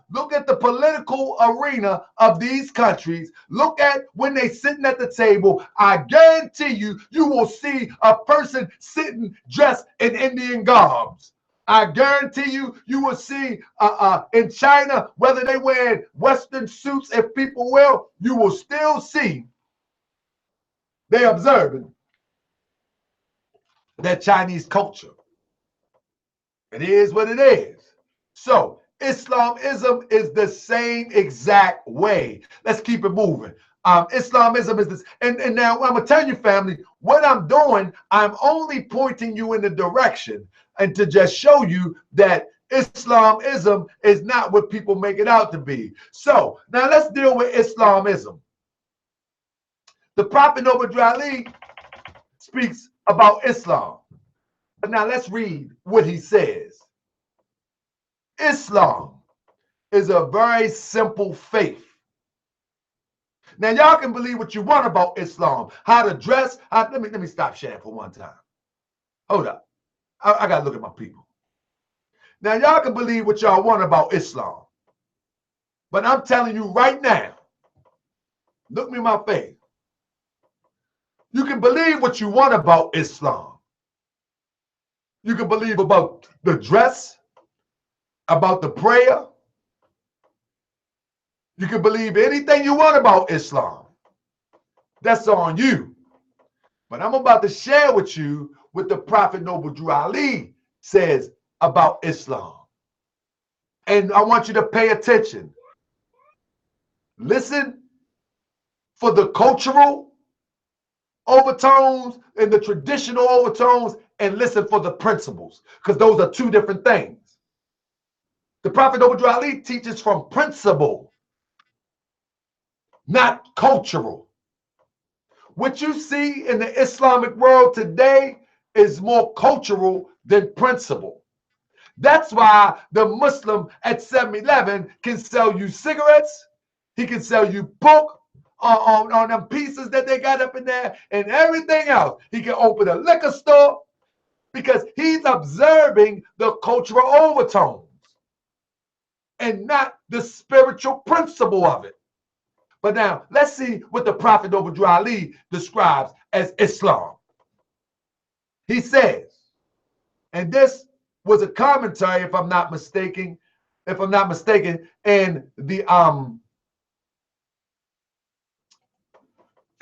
look at the political arena of these countries. Look at when they sitting at the table. I guarantee you, you will see a person sitting dressed in Indian garbs. I guarantee you, you will see in China, whether they wear Western suits, if people will, you will still see they observing that Chinese culture. It is what it is. So Islamism is the same exact way. Let's keep it moving. Islamism is this, and now I'm gonna tell you, family, what I'm doing, I'm only pointing you in the direction and to just show you that Islamism is not what people make it out to be. So now let's deal with Islamism. The Prophet Noble Ali speaks about Islam. But now let's read what he says. Islam is a very simple faith. Now y'all can believe what you want about Islam, how to dress. Let me stop sharing for one time. Hold up, I gotta look at my people. Now y'all can believe what y'all want about Islam, but I'm telling you right now, look me in my face. You can believe what you want about Islam. You can believe about the dress, about the prayer. You can believe anything you want about Islam. That's on you. But I'm about to share with you what the Prophet Noble Drew Ali says about Islam. And I want you to pay attention. Listen for the cultural overtones and the traditional overtones, and listen for the principles, because those are two different things. The Prophet Noble Drew Ali teaches from principle, not cultural. What you see in the Islamic world today is more cultural than principle. That's why the Muslim at 7-Eleven can sell you cigarettes, he can sell you book on them pieces that they got up in there and everything else. He can open a liquor store because he's observing the cultural overtones and not the spiritual principle of it. But now, let's see what the Prophet Noble Drew Ali describes as Islam. He says, and this was a commentary, if I'm not mistaken, in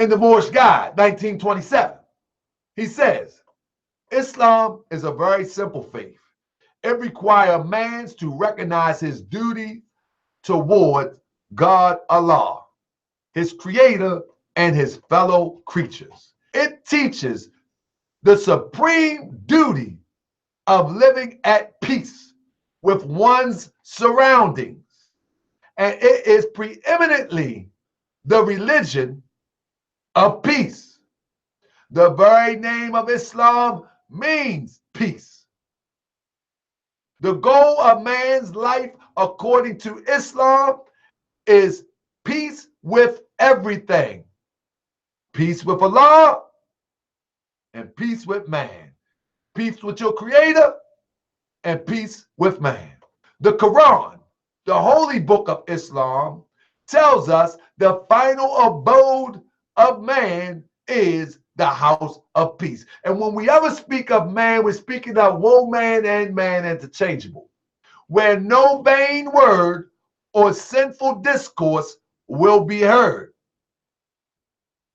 the Moorish Guide, 1927. He says, Islam is a very simple faith. It requires man to recognize his duty toward God Allah, his creator, and his fellow creatures. It teaches the supreme duty of living at peace with one's surroundings. And it is preeminently the religion of peace. The very name of Islam means peace. The goal of man's life, according to Islam, is peace with everything. Peace with Allah and peace with man. Peace with your creator and peace with man. The Quran, the holy book of Islam, tells us the final abode of man is the house of peace. And when we ever speak of man, we're speaking of woman and man interchangeable, where no vain word or sinful discourse will be heard.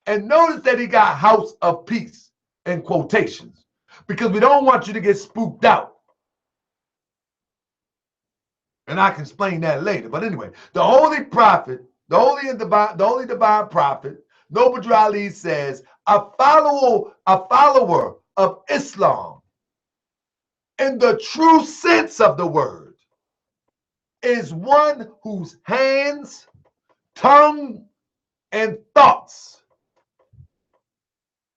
And notice that he got house of peace in quotations, because we don't want you to get spooked out. And I can explain that later. But anyway, the holy prophet, the holy divine prophet, Noble Drew Ali says, a follower of Islam, in the true sense of the word, is one whose hands, tongue, and thoughts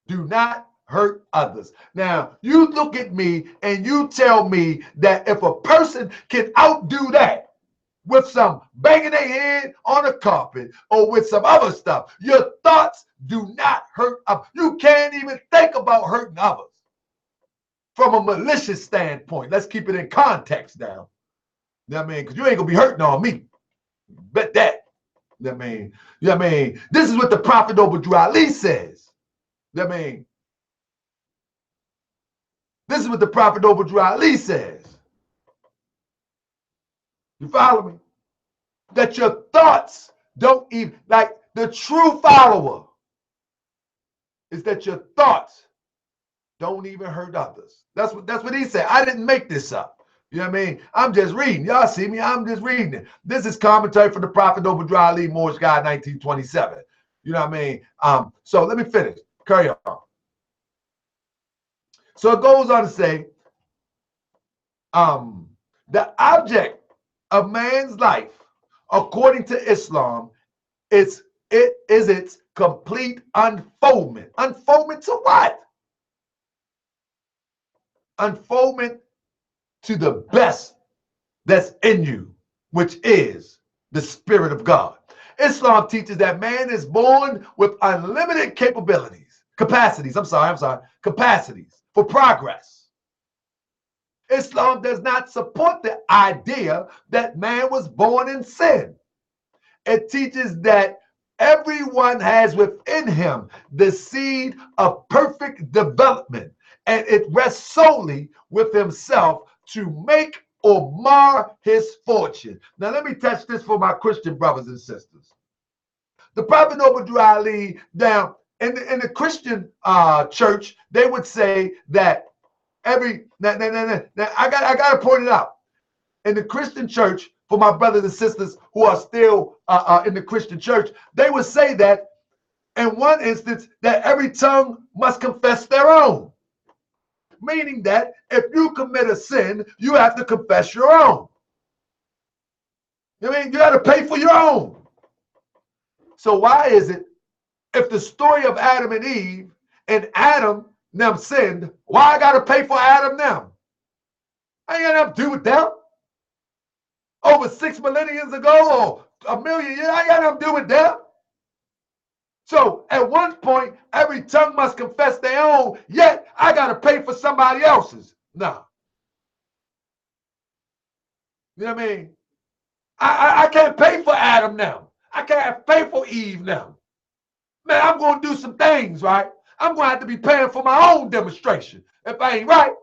do not hurt others. Now, you look at me and you tell me that if a person can outdo that with some banging their head on a carpet or with some other stuff, your thoughts do not hurt others. You can't even think about hurting others from a malicious standpoint. Let's keep it in context now. You know what I mean? Because you ain't going to be hurting on me. Bet that. You know what I mean? This is what the Prophet Noble Drew Ali says. You know what I mean? This is what the Prophet Noble Drew Ali says. You follow me? That your thoughts don't even, like the true follower is that your thoughts Don't even hurt others. That's what he said. I didn't make this up. You know what I mean? I'm just reading. Y'all see me? I'm just reading it. This is commentary from the Prophet Noble Dry Ali, Moorish God, 1927. You know what I mean? So let me finish. Carry on. So it goes on to say, the object of man's life, according to Islam, is its complete unfoldment. Unfoldment to what? Unfoldment to the best that's in you, which is the Spirit of God. Islam teaches that man is born with unlimited capacities for progress. Islam does not support the idea that man was born in sin. It teaches that everyone has within him the seed of perfect development, and it rests solely with himself to make or mar his fortune. Now, let me touch this for my Christian brothers and sisters. The Prophet Noble Ali, down in the Christian church, they would say that now I gotta point it out. In the Christian church, for my brothers and sisters who are still in the Christian church, they would say that in one instance that every tongue must confess their own. Meaning that if you commit a sin, you have to confess your own. I mean, you got to pay for your own. So why is it, if the story of Adam and Eve and Adam them sinned, why I got to pay for Adam them? I ain't got nothing to do with them. Over 6 millennia ago or a million years, I ain't got nothing to do with them. So at one point, every tongue must confess their own, yet I got to pay for somebody else's. No. You know what I mean? I can't pay for Adam now. I can't pay for Eve now. Man, I'm going to do some things, right? I'm going to have to be paying for my own demonstration if I ain't right.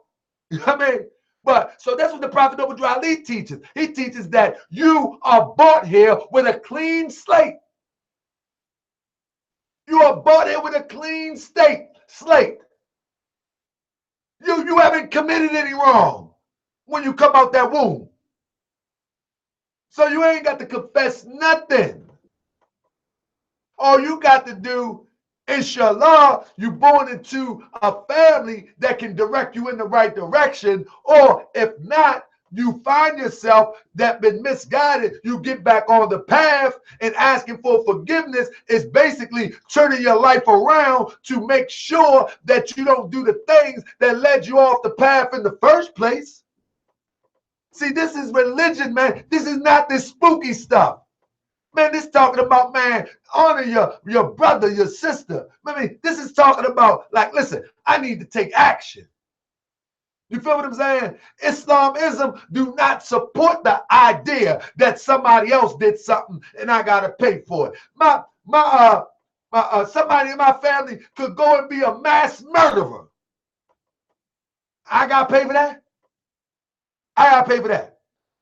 You know what I mean? But so that's what the Prophet Noble Ali teaches. He teaches that you are bought here with a clean slate. You are bought here with a clean slate. You haven't committed any wrong when you come out that womb. So you ain't got to confess nothing. All you got to do, inshallah, you born into a family that can direct you in the right direction. Or if not, you find yourself that been misguided, you get back on the path, and asking for forgiveness is basically turning your life around to make sure that you don't do the things that led you off the path in the first place. See, this is religion, man. This is not this spooky stuff. Man, this talking about, man, honor your brother, your sister. I mean, this is talking about, like, listen, I need to take action. You feel what I'm saying? Islamism do not support the idea that somebody else did something and I gotta pay for it. Somebody in my family could go and be a mass murderer. I gotta pay for that? I gotta pay for that.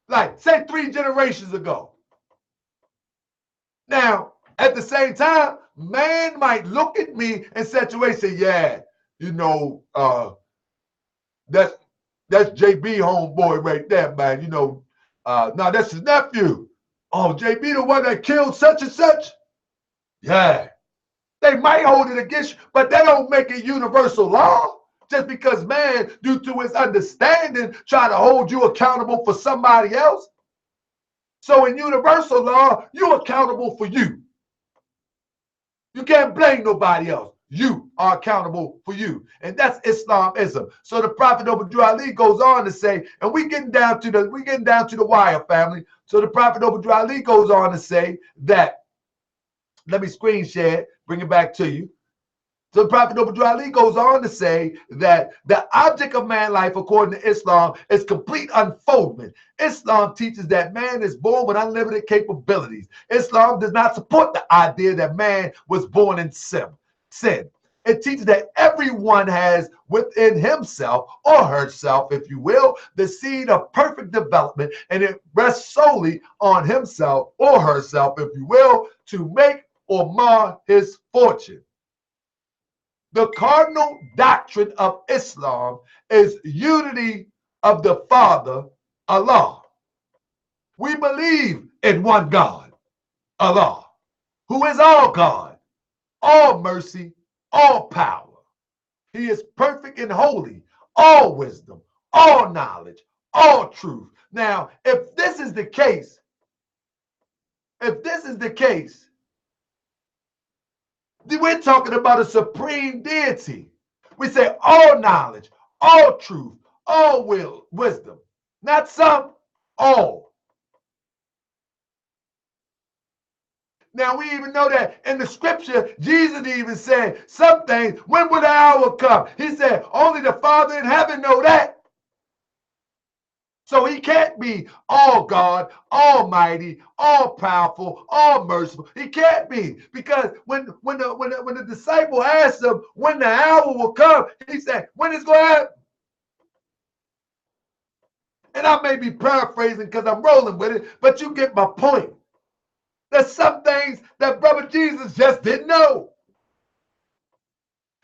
Like, say 3 generations ago. Now, at the same time, man might look at me in such a way and say, yeah, you know, that's JB homeboy right there, man. You know, no, that's his nephew. Oh, JB the one that killed such and such? Yeah. They might hold it against you, but they don't make it universal law. Just because man, due to his understanding, try to hold you accountable for somebody else. So in universal law, you're accountable for you. You can't blame nobody else. You are accountable for you. And that's Islamism. So the Prophet Noble Ali goes on to say, and we getting down to the wire, family. So the Prophet Noble Ali goes on to say that, let me screen share, bring it back to you. So the Prophet Noble Ali goes on to say that the object of man life, according to Islam, is complete unfoldment. Islam teaches that man is born with unlimited capabilities. Islam does not support the idea that man was born in sin. It teaches that everyone has within himself or herself, if you will, the seed of perfect development, and it rests solely on himself or herself, if you will, to make or mar his fortune. The cardinal doctrine of Islam is unity of the Father, Allah. We believe in one God, Allah, who is all God, all mercy, all power. He is perfect and holy, all wisdom, all knowledge, all truth. Now, if this is the case, we're talking about a supreme deity. We say all knowledge, all truth, all wisdom. Not some, all. Now we even know that in the scripture, Jesus even said some things. When will the hour come? He said, only the Father in heaven know that. So he can't be all God, almighty, all powerful, all merciful. He can't be, because when the disciple asked him when the hour will come, he said, when it's going to happen? And I may be paraphrasing because I'm rolling with it, but you get my point. There's some things that brother Jesus just didn't know.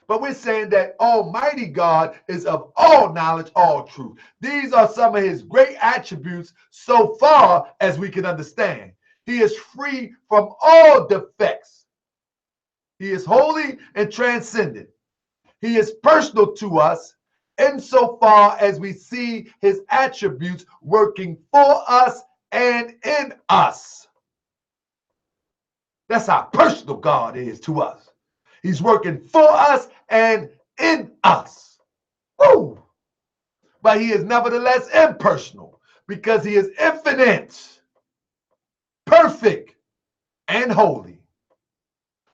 But we're saying that Almighty God is of all knowledge, all truth. These are some of his great attributes so far as we can understand. He is free from all defects. He is holy and transcendent. He is personal to us insofar as we see his attributes working for us and in us. That's how personal God is to us. He's working for us and in us. Woo! But he is nevertheless impersonal because he is infinite, perfect, and holy.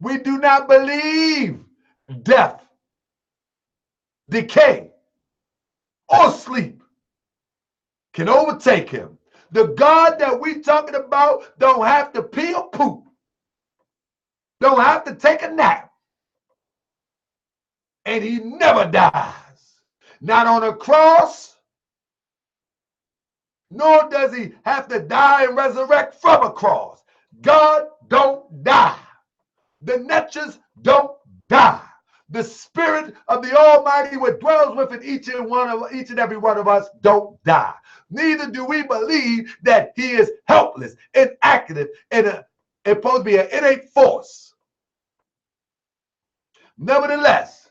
We do not believe death, decay, or sleep can overtake him. The God that we're talking about don't have to pee or poop, don't have to take a nap, and he never dies. Not on a cross, nor does he have to die and resurrect from a cross. God don't die. The natures don't die. The spirit of the Almighty, what dwells within each and every one of us, don't die. Neither do we believe that he is helpless, inactive, and supposed to be an innate force. Nevertheless,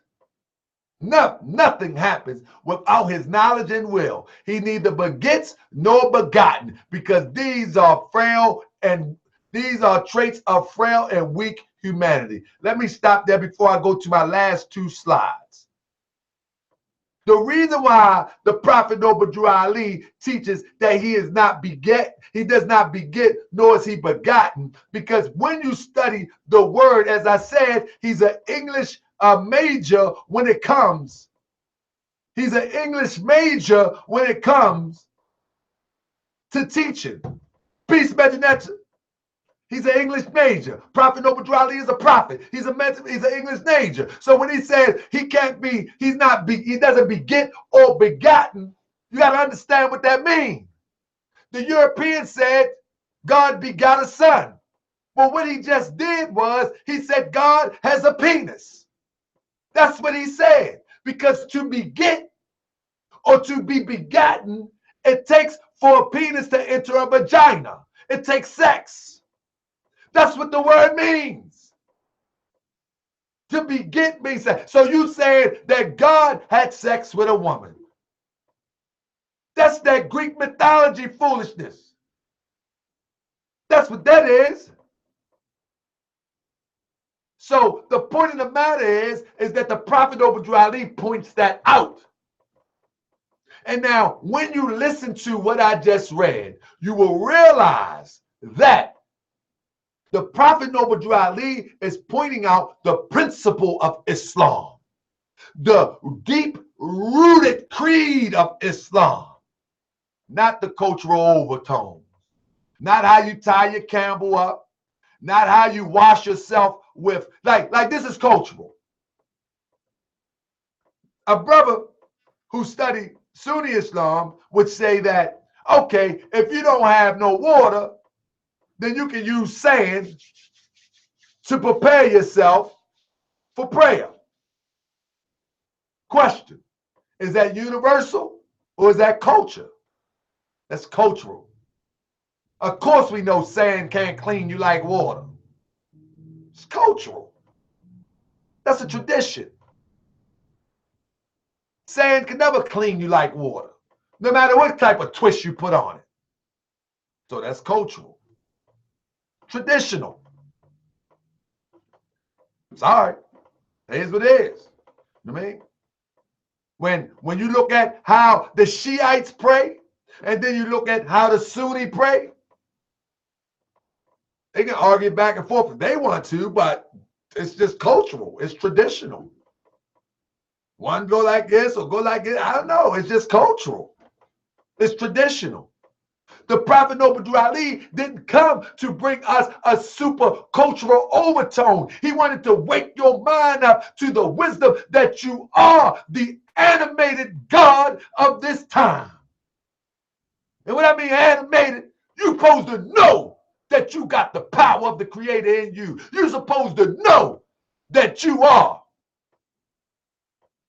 nothing happens without his knowledge and will. He neither begets nor begotten, because these are frail, and these are traits of frail and weak humanity. Let me stop there before I go to my last two slides. The reason why the Prophet Noble Drew Ali teaches that he is not beget, he does not beget, nor is he begotten, because when you study the word, as I said, he's an English major when it comes. He's an English major when it comes to teaching. Peace, Benjamin. He's an English major. Prophet Noble Drew Ali is a prophet. He's an English major. So when he says he can't be, he doesn't beget or begotten, you got to understand what that means. The European said God begot a son. Well, what he just did was he said God has a penis. That's what he said. Because to beget or to be begotten, it takes for a penis to enter a vagina. It takes sex. That's what the word means. To beget means sex. So you said that God had sex with a woman. That's that Greek mythology foolishness. That's what that is. So the point of the matter is that the Prophet Noble Drew Ali points that out. And now, when you listen to what I just read, you will realize that the Prophet Noble Drew Ali is pointing out the principle of Islam, the deep-rooted creed of Islam, not the cultural overtones, not how you tie your Campbell up, not how you wash yourself with, like this is cultural. A brother who studied Sunni Islam would say that, okay, if you don't have no water, then you can use sand to prepare yourself for prayer. Question, is that universal or is that culture? That's cultural. Of course we know sand can't clean you like water. It's cultural. That's a tradition. Sand can never clean you like water, no matter what type of twist you put on it. So that's cultural. Traditional. It's all right. It is what it is. You know what I mean? When you look at how the Shiites pray, and then you look at how the Sunni pray, they can argue back and forth if they want to, but it's just cultural. It's traditional. One go like this or go like this. I don't know. It's just cultural. It's traditional. The Prophet Noble Ali didn't come to bring us a super cultural overtone. He wanted to wake your mind up to the wisdom that you are the animated God of this time. And when I mean animated, you're supposed to know that you got the power of the Creator in you. You're supposed to know that you are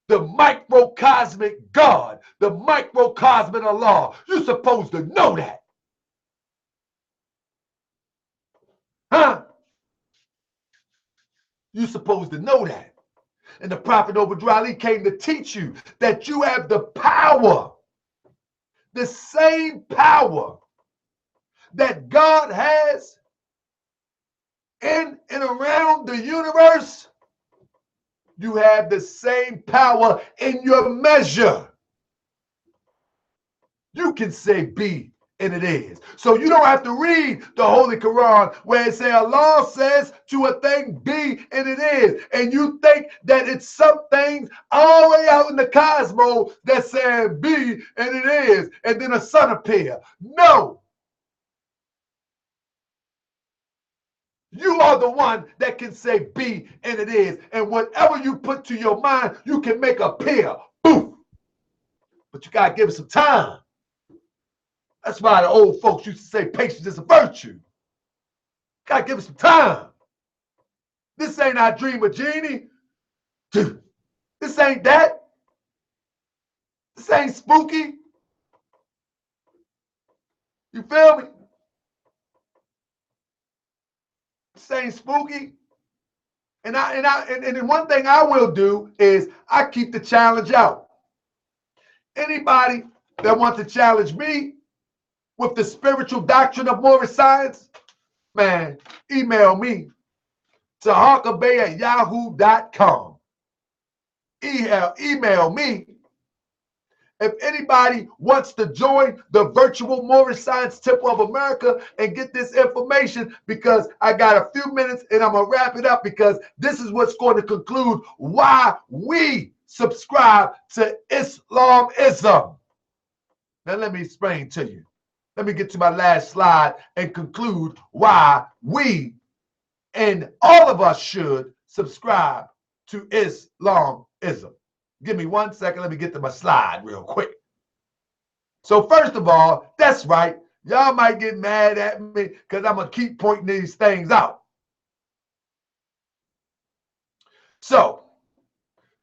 the microcosmic God, the microcosmic Allah. You're supposed to know that. Huh? You're supposed to know that. And the Prophet Noble Ali came to teach you that you have the power, the same power that God has in and around the universe. You have the same power in your measure. You can say be, and it is. So you don't have to read the Holy Quran where it says Allah says to a thing be, and it is. And you think that it's some things all the way out in the cosmos that say be, and it is. And then a sun appear. No. You are the one that can say be, and it is. And whatever you put to your mind, you can make appear. Boom. But you got to give it some time. That's why the old folks used to say patience is a virtue. Got to give it some time. This ain't I Dream of Genie. This ain't that. This ain't spooky. You feel me? This ain't spooky. And then one thing I will do is I keep the challenge out. Anybody that wants to challenge me with the spiritual doctrine of Moorish science, man, email me to harkabay@yahoo.com. Email me. If anybody wants to join the virtual Moorish Science Temple of America and get this information, because I got a few minutes and I'm going to wrap it up, because this is what's going to conclude why we subscribe to Islamism. Now let me explain to you. Let me get to my last slide and conclude why we and all of us should subscribe to Islamism. Give me 1 second. Let me get to my slide real quick. So first of all, that's right. Y'all might get mad at me because I'm going to keep pointing these things out. So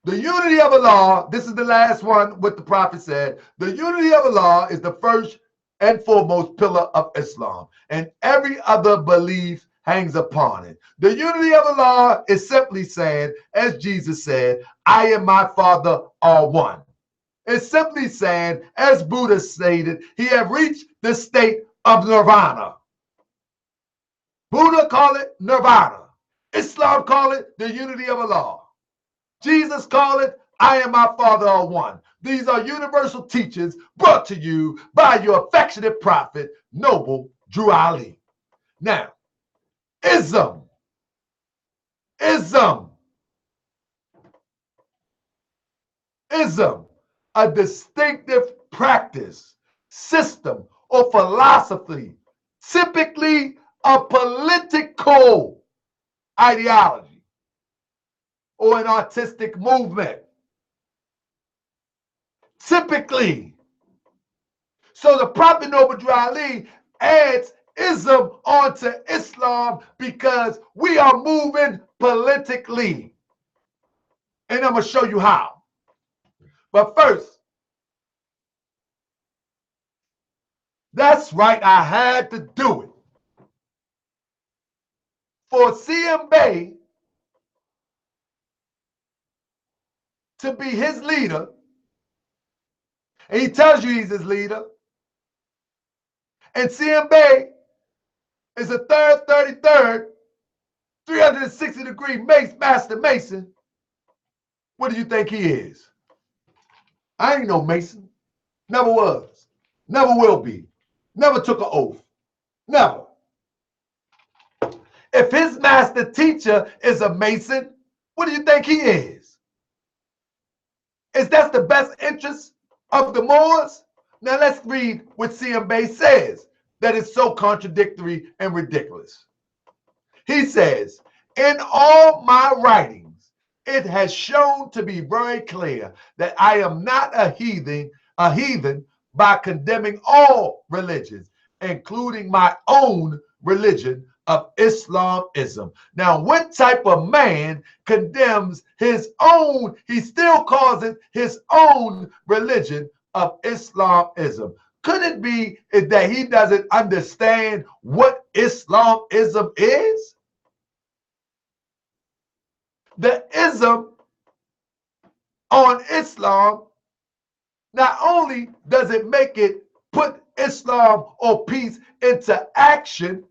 the unity of Allah, this is the last one, what the Prophet said. The unity of Allah is the first and foremost pillar of Islam, and every other belief hangs upon it. The unity of Allah is simply saying, as Jesus said, I and my Father are one. It's simply saying, as Buddha stated, he have reached the state of nirvana. Buddha call it nirvana. Islam call it the unity of Allah. Jesus call it, I and my Father are one. These are universal teachings brought to you by your affectionate prophet, Noble Drew Ali. Now, Ism, a distinctive practice, system, or philosophy, typically a political ideology or an artistic movement. Typically. So the Prophet Noble Drew Ali adds ism onto Islam because we are moving politically. And I'm going to show you how. But first, that's right, I had to do it. For CM Bay to be his leader, and he tells you he's his leader, and CM Bay is a third, 33rd, 360-degree master Mason, what do you think he is? I ain't no Mason. Never was. Never will be. Never took an oath. Never. If his master teacher is a Mason, what do you think he is? Is that the best interest of the Moors? Now let's read what CM Bay says that is so contradictory and ridiculous. He says, in all my writings, it has shown to be very clear that I am not a heathen by condemning all religions, including my own religion of Islamism. Now, what type of man condemns his own, he still calls it his own religion of Islamism? Could it be that he doesn't understand what Islamism is? The ism on Islam, not only does it make it put Islam or peace into action,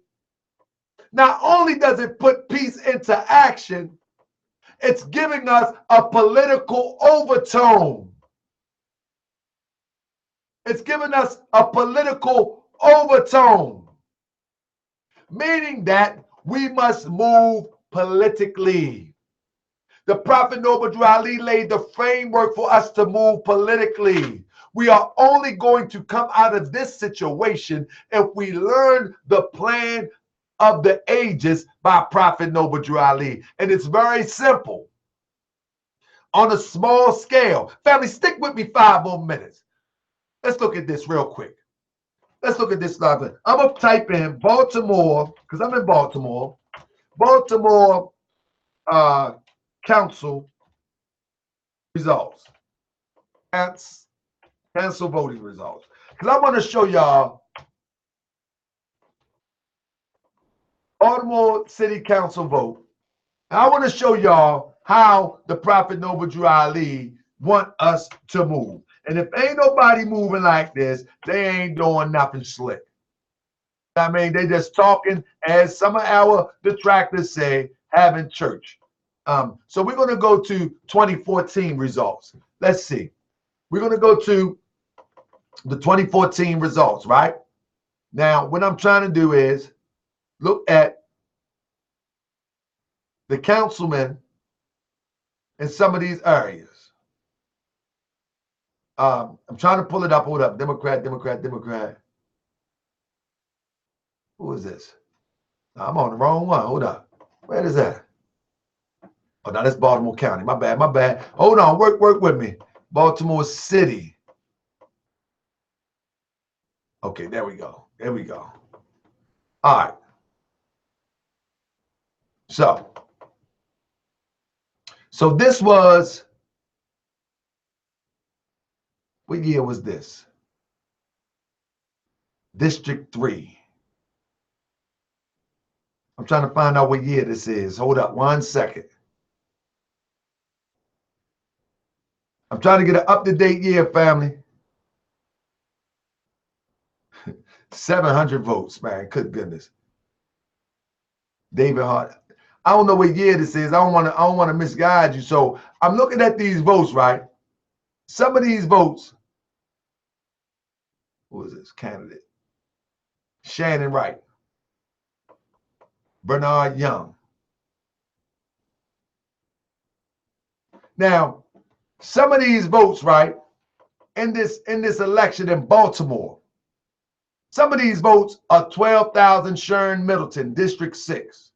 not only does it put peace into action, it's giving us a political overtone. It's giving us a political overtone, meaning that we must move politically. The Prophet Noble Drew Ali laid the framework for us to move politically. We are only going to come out of this situation if we learn the plan of the ages by Prophet Noble Drew Ali. And it's very simple. On a small scale. Family, stick with me 5 more minutes. Let's look at this real quick. Let's look at this live. I'm going to type in Baltimore, because I'm in Baltimore. Baltimore Council results. Cancel voting results. Because I want to show y'all Baltimore City Council vote. And I want to show y'all how the Prophet Noble Drew Ali want us to move. And if ain't nobody moving like this, they ain't doing nothing slick. I mean, they just talking, as some of our detractors say, having church. So we're going to go to 2014 results. Let's see. We're going to go to the 2014 results, right? Now, what I'm trying to do is look at the councilmen in some of these areas. I'm trying to pull it up. Hold up. Democrat. Who is this? I'm on the wrong one. Hold up. Where is that? Oh, no, that's Baltimore County. My bad. Hold on. Work with me. Baltimore City. Okay, there we go. All right. So this was, what year was this? District 3. I'm trying to find out what year this is. Hold up 1 second. I'm trying to get an up-to-date year, family. 700 votes, man. Good goodness. David Hart. I don't know what year this is. I don't want to misguide you. So I'm looking at these votes, right? Some of these votes. Who is this candidate? Shannon Wright. Bernard Young. Now, some of these votes, right, in this election in Baltimore, some of these votes are 12,000 Shern Middleton, District 6.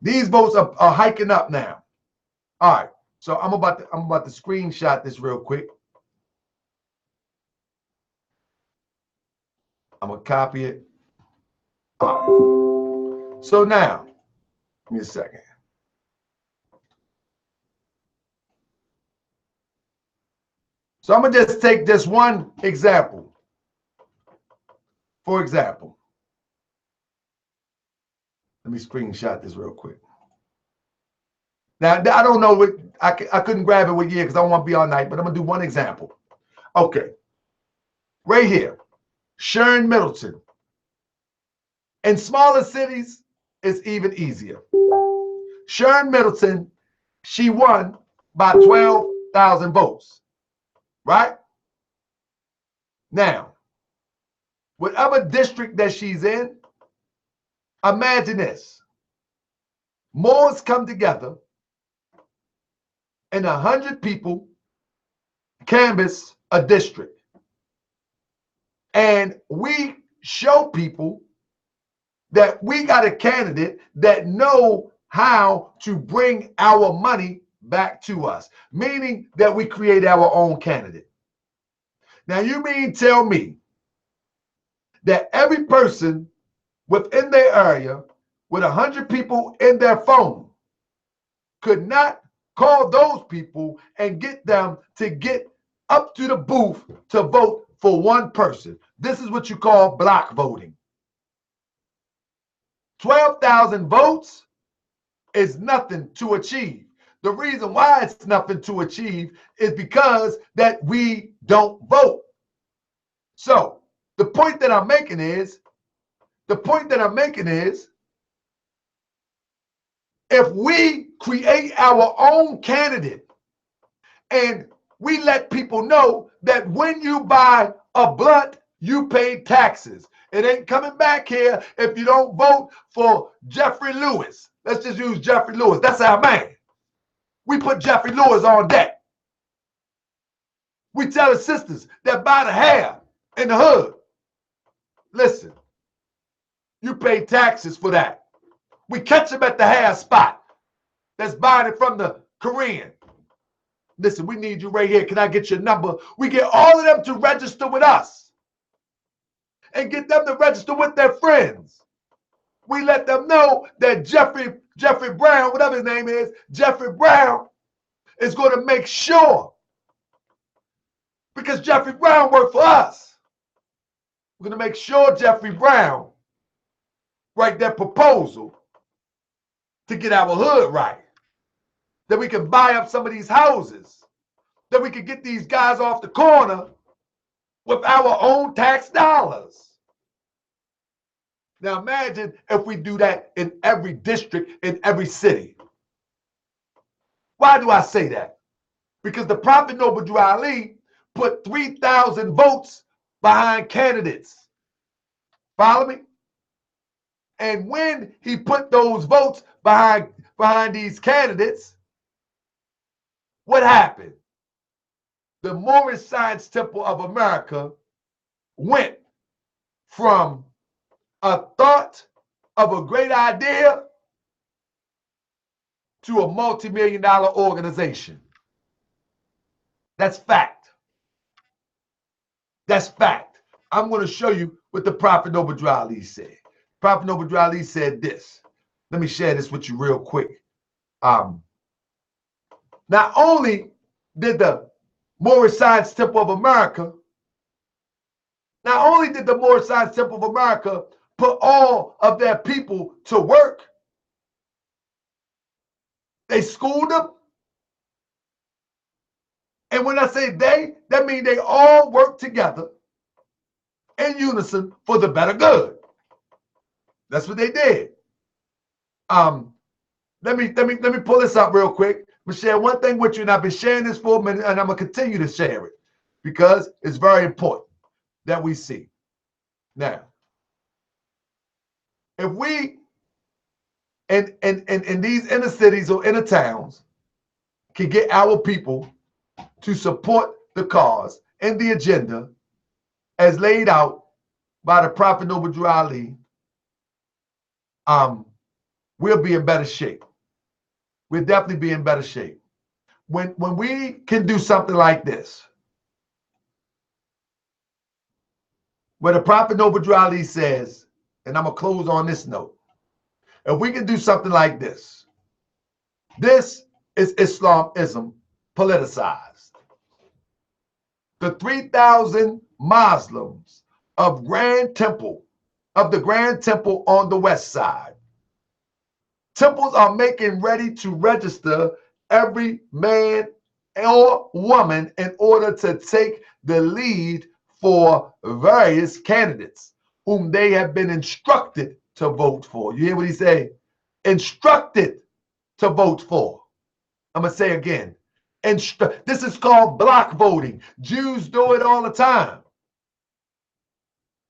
These votes are hiking up now. All right. So I'm about to screenshot this real quick. I'm gonna copy it. All right. So now, give me a second. So I'm going to just take this one example. For example, let me screenshot this real quick. Now, I don't know what, I couldn't grab it what year because I don't want to be all night, but I'm going to do one example. Okay. Right here, Sharon Middleton. In smaller cities, it's even easier. Sharon Middleton, she won by 12,000 votes, right? Now, whatever district that she's in, imagine this. Moors come together and 100 people canvass a district. And we show people that we got a candidate that know how to bring our money back to us, meaning that we create our own candidate. Now, you mean tell me that every person within their area with 100 people in their phone could not call those people and get them to get up to the booth to vote for one person? This is what you call block voting. 12,000 votes is nothing to achieve. The reason why it's nothing to achieve is because that we don't vote. So the point that I'm making is, if we create our own candidate and we let people know that when you buy a blunt, you pay taxes. It ain't coming back here if you don't vote for Jeffrey Lewis. Let's just use Jeffrey Lewis. That's our man. We put Jeffrey Lewis on deck. We tell the sisters that buy the hair in the hood, listen, you pay taxes for that. We catch them at the hair spot that's buying it from the Korean. Listen, we need you right here. Can I get your number? We get all of them to register with us and get them to register with their friends. We let them know that Jeffrey Brown, whatever his name is, Jeffrey Brown is going to make sure, because Jeffrey Brown worked for us, we're going to make sure Jeffrey Brown write that proposal to get our hood right, that we can buy up some of these houses, that we can get these guys off the corner with our own tax dollars. Now imagine if we do that in every district, in every city. Why do I say that? Because the Prophet Noble Drew Ali put 3,000 votes behind candidates. Follow me? And when he put those votes behind these candidates, what happened? The Moorish Science Temple of America went from a thought of a great idea to a multi-million-dollar organization. That's fact. That's fact. I'm going to show you what the Prophet Noble Drew Ali said. Prophet Noble Drew Ali said this. Let me share this with you real quick. Not only did the Moorish Science Temple of America, put all of their people to work, they schooled them. And when I say they, that means they all work together in unison for the better good. That's what they did. Let me pull this up real quick. I'm gonna share one thing with you, and I've been sharing this for a minute, and I'm gonna continue to share it because it's very important that we see. Now, if we in these inner cities or inner towns can get our people to support the cause and the agenda as laid out by the Prophet Noble Drew Ali, we'll be in better shape. We'll definitely be in better shape. When we can do something like this, where the Prophet Noble Drew Ali says, and I'm going to close on this note, if we can do something like this, this is Islamism politicized. the 3,000 Muslims of the Grand Temple on the west side. Temples are making ready to register every man or woman in order to take the lead for various candidates whom they have been instructed to vote for. You hear what he say? Instructed to vote for. I'm going to say again. This is called block voting. Jews do it all the time.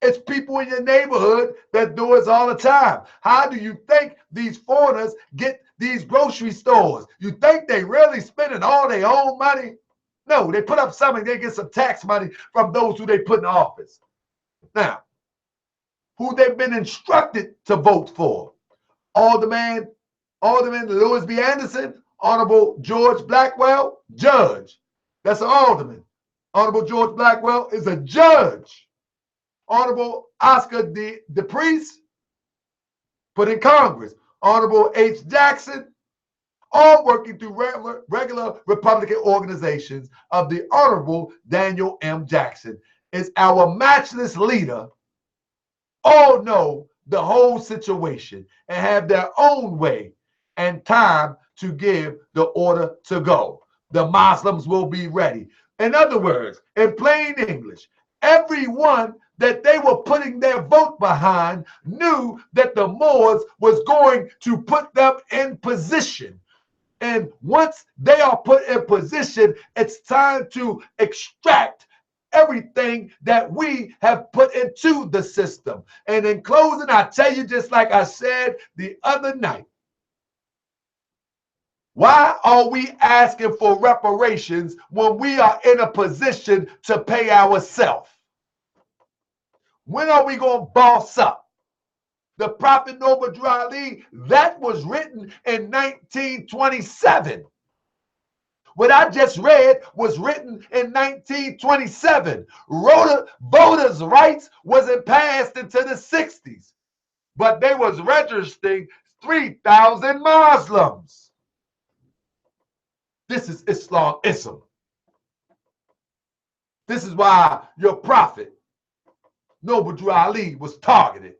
It's people in your neighborhood that do it all the time. How do you think these foreigners get these grocery stores? You think they really spending all their own money? No, they put up something, they get some tax money from those who they put in office. Now, who they've been instructed to vote for? Alderman Lewis B. Anderson, Honorable George Blackwell, judge. That's an alderman. Honorable George Blackwell is a judge. Honorable Oscar DePriest, put in Congress. Honorable H. Jackson, all working through regular Republican organizations of the Honorable Daniel M. Jackson, is our matchless leader. All know the whole situation and have their own way and time to give the order to go. The Muslims will be ready. In other words, in plain English, everyone that they were putting their vote behind knew that the Moors was going to put them in position. And once they are put in position, it's time to extract everything that we have put into the system. And in closing, I tell you, just like I said the other night, why are we asking for reparations when we are in a position to pay ourselves? When are we going to boss up? The Prophet Noble Drew Ali, that was written in 1927. What I just read was written in 1927. Voters' rights wasn't passed into the 60s, but they was registering 3,000 Muslims. This is Islamism. This is why your prophet, Noble Drew Ali, was targeted,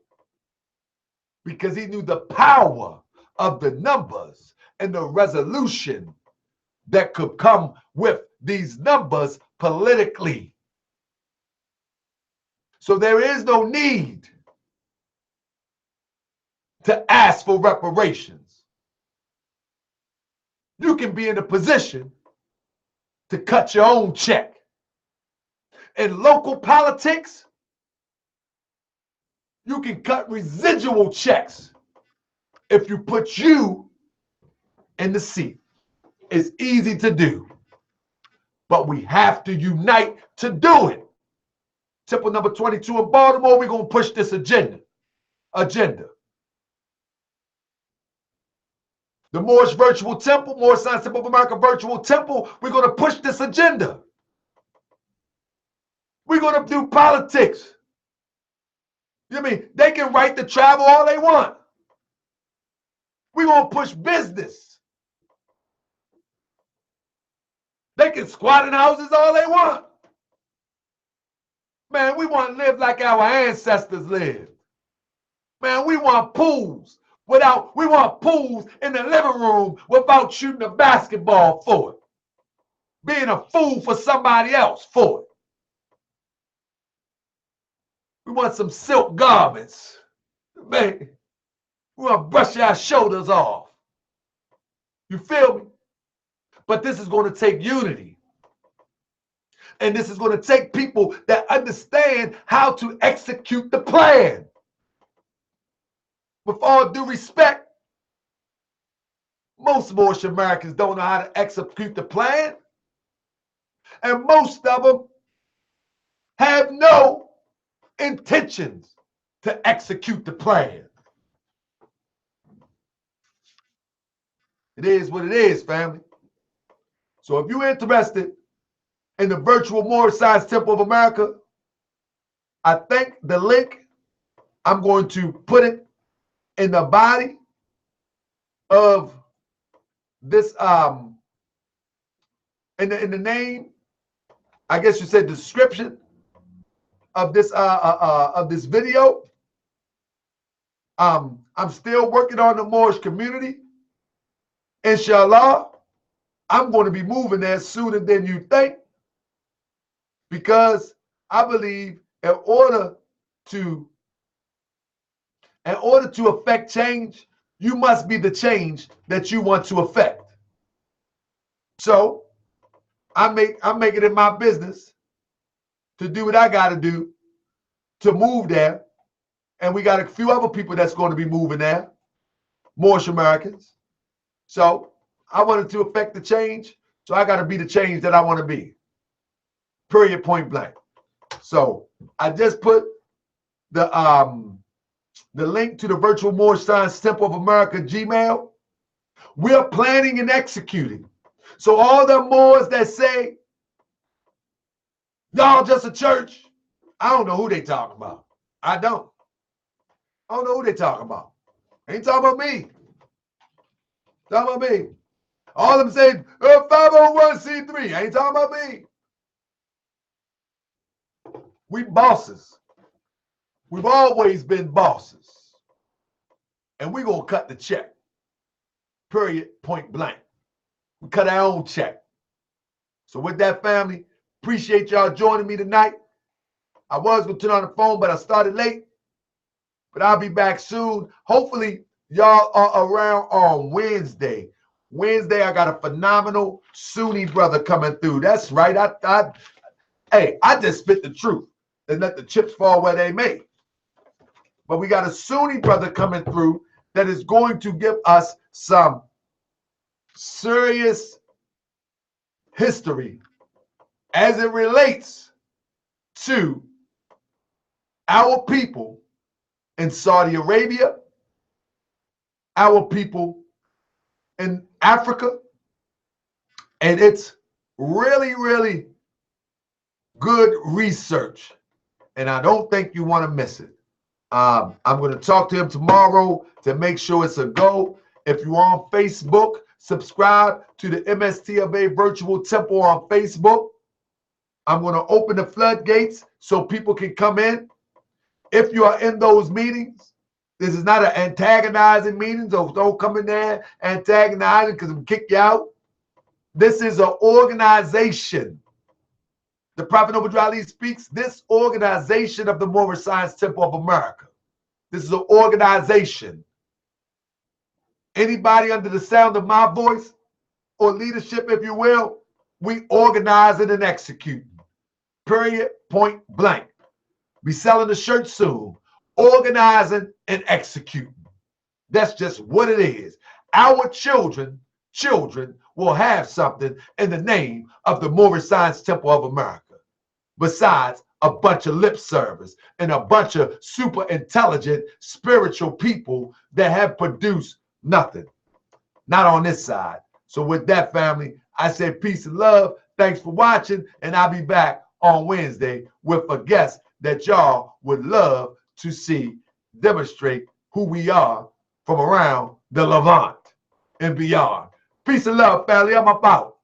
because he knew the power of the numbers and the resolution that could come with these numbers politically. So there is no need to ask for reparations. You can be in a position to cut your own check. In local politics, you can cut residual checks if you put you in the seat. It's easy to do, but we have to unite to do it. Temple number 22 in Baltimore, we're going to push this agenda. The Moorish Virtual Temple, Moorish Science Temple of America Virtual Temple, we're going to push this agenda. We're going to do politics. You know what I mean? They can write the travel all they want. We're going to push business. They can squat in houses all they want. Man, we want to live like our ancestors lived. Man, we want pools we want pools in the living room without shooting a basketball for it. Being a fool for somebody else for it. We want some silk garments. Man, we want to brush our shoulders off. You feel me? But this is going to take unity. And this is going to take people that understand how to execute the plan. With all due respect, most Moorish Americans don't know how to execute the plan. And most of them have no intentions to execute the plan. It is what it is, family. So if you're interested in the virtual Moorish Science Temple of America, I think the link, I'm going to put it in the body of this, in the name I guess you said, description of this video. I'm still working on the Moorish community. Inshallah, I'm going to be moving there sooner than you think, because I believe in order to affect change, you must be the change that you want to affect. So I make it in my business to do what I got to do to move there. And we got a few other people that's going to be moving there, Moorish Americans. So I wanted to affect the change, so I got to be the change that I want to be. Period, point blank. So I just put the link to the Virtual Moorish Science Temple of America Gmail. We're planning and executing. So all the Moors that say, y'all just a church, I don't know who they talking about. I don't know who they talking about. Ain't talking about me. Talking about me. All them saying, 501c3. Ain't talking about me. We bosses. We've always been bosses. And we're going to cut the check. Period, point blank. We cut our own check. So with that, family, appreciate y'all joining me tonight. I was going to turn on the phone, but I started late. But I'll be back soon. Hopefully, y'all are around on Wednesday. Wednesday, I got a phenomenal Sunni brother coming through. That's right. I just spit the truth and let the chips fall where they may. But we got a Sunni brother coming through that is going to give us some serious history as it relates to our people in Saudi Arabia, our people in Africa, and it's really, really good research, and I don't think you want to miss it. I'm going to talk to him tomorrow to make sure it's a go. If you're on Facebook, subscribe to the MSTFA Virtual Temple on Facebook. I'm going to open the floodgates so people can come in. If you are in those meetings, this is not an antagonizing meeting, so don't come in there antagonizing because I'm kick you out. This is an organization. The Prophet Noble Ali speaks, this organization of the Moorish Science Temple of America. This is an organization. Anybody under the sound of my voice or leadership, if you will, we organizing and executing. Period, point blank. Be selling the shirt soon. Organizing and executing. That's just what it is. Our children will have something in the name of the Moorish Science Temple of America. Besides a bunch of lip service and a bunch of super intelligent spiritual people that have produced nothing. Not on this side. So with that, family, I say peace and love. Thanks for watching, and I'll be back on Wednesday with a guest that y'all would love to see demonstrate who we are from around the Levant and beyond. Peace and love, family. I'm about.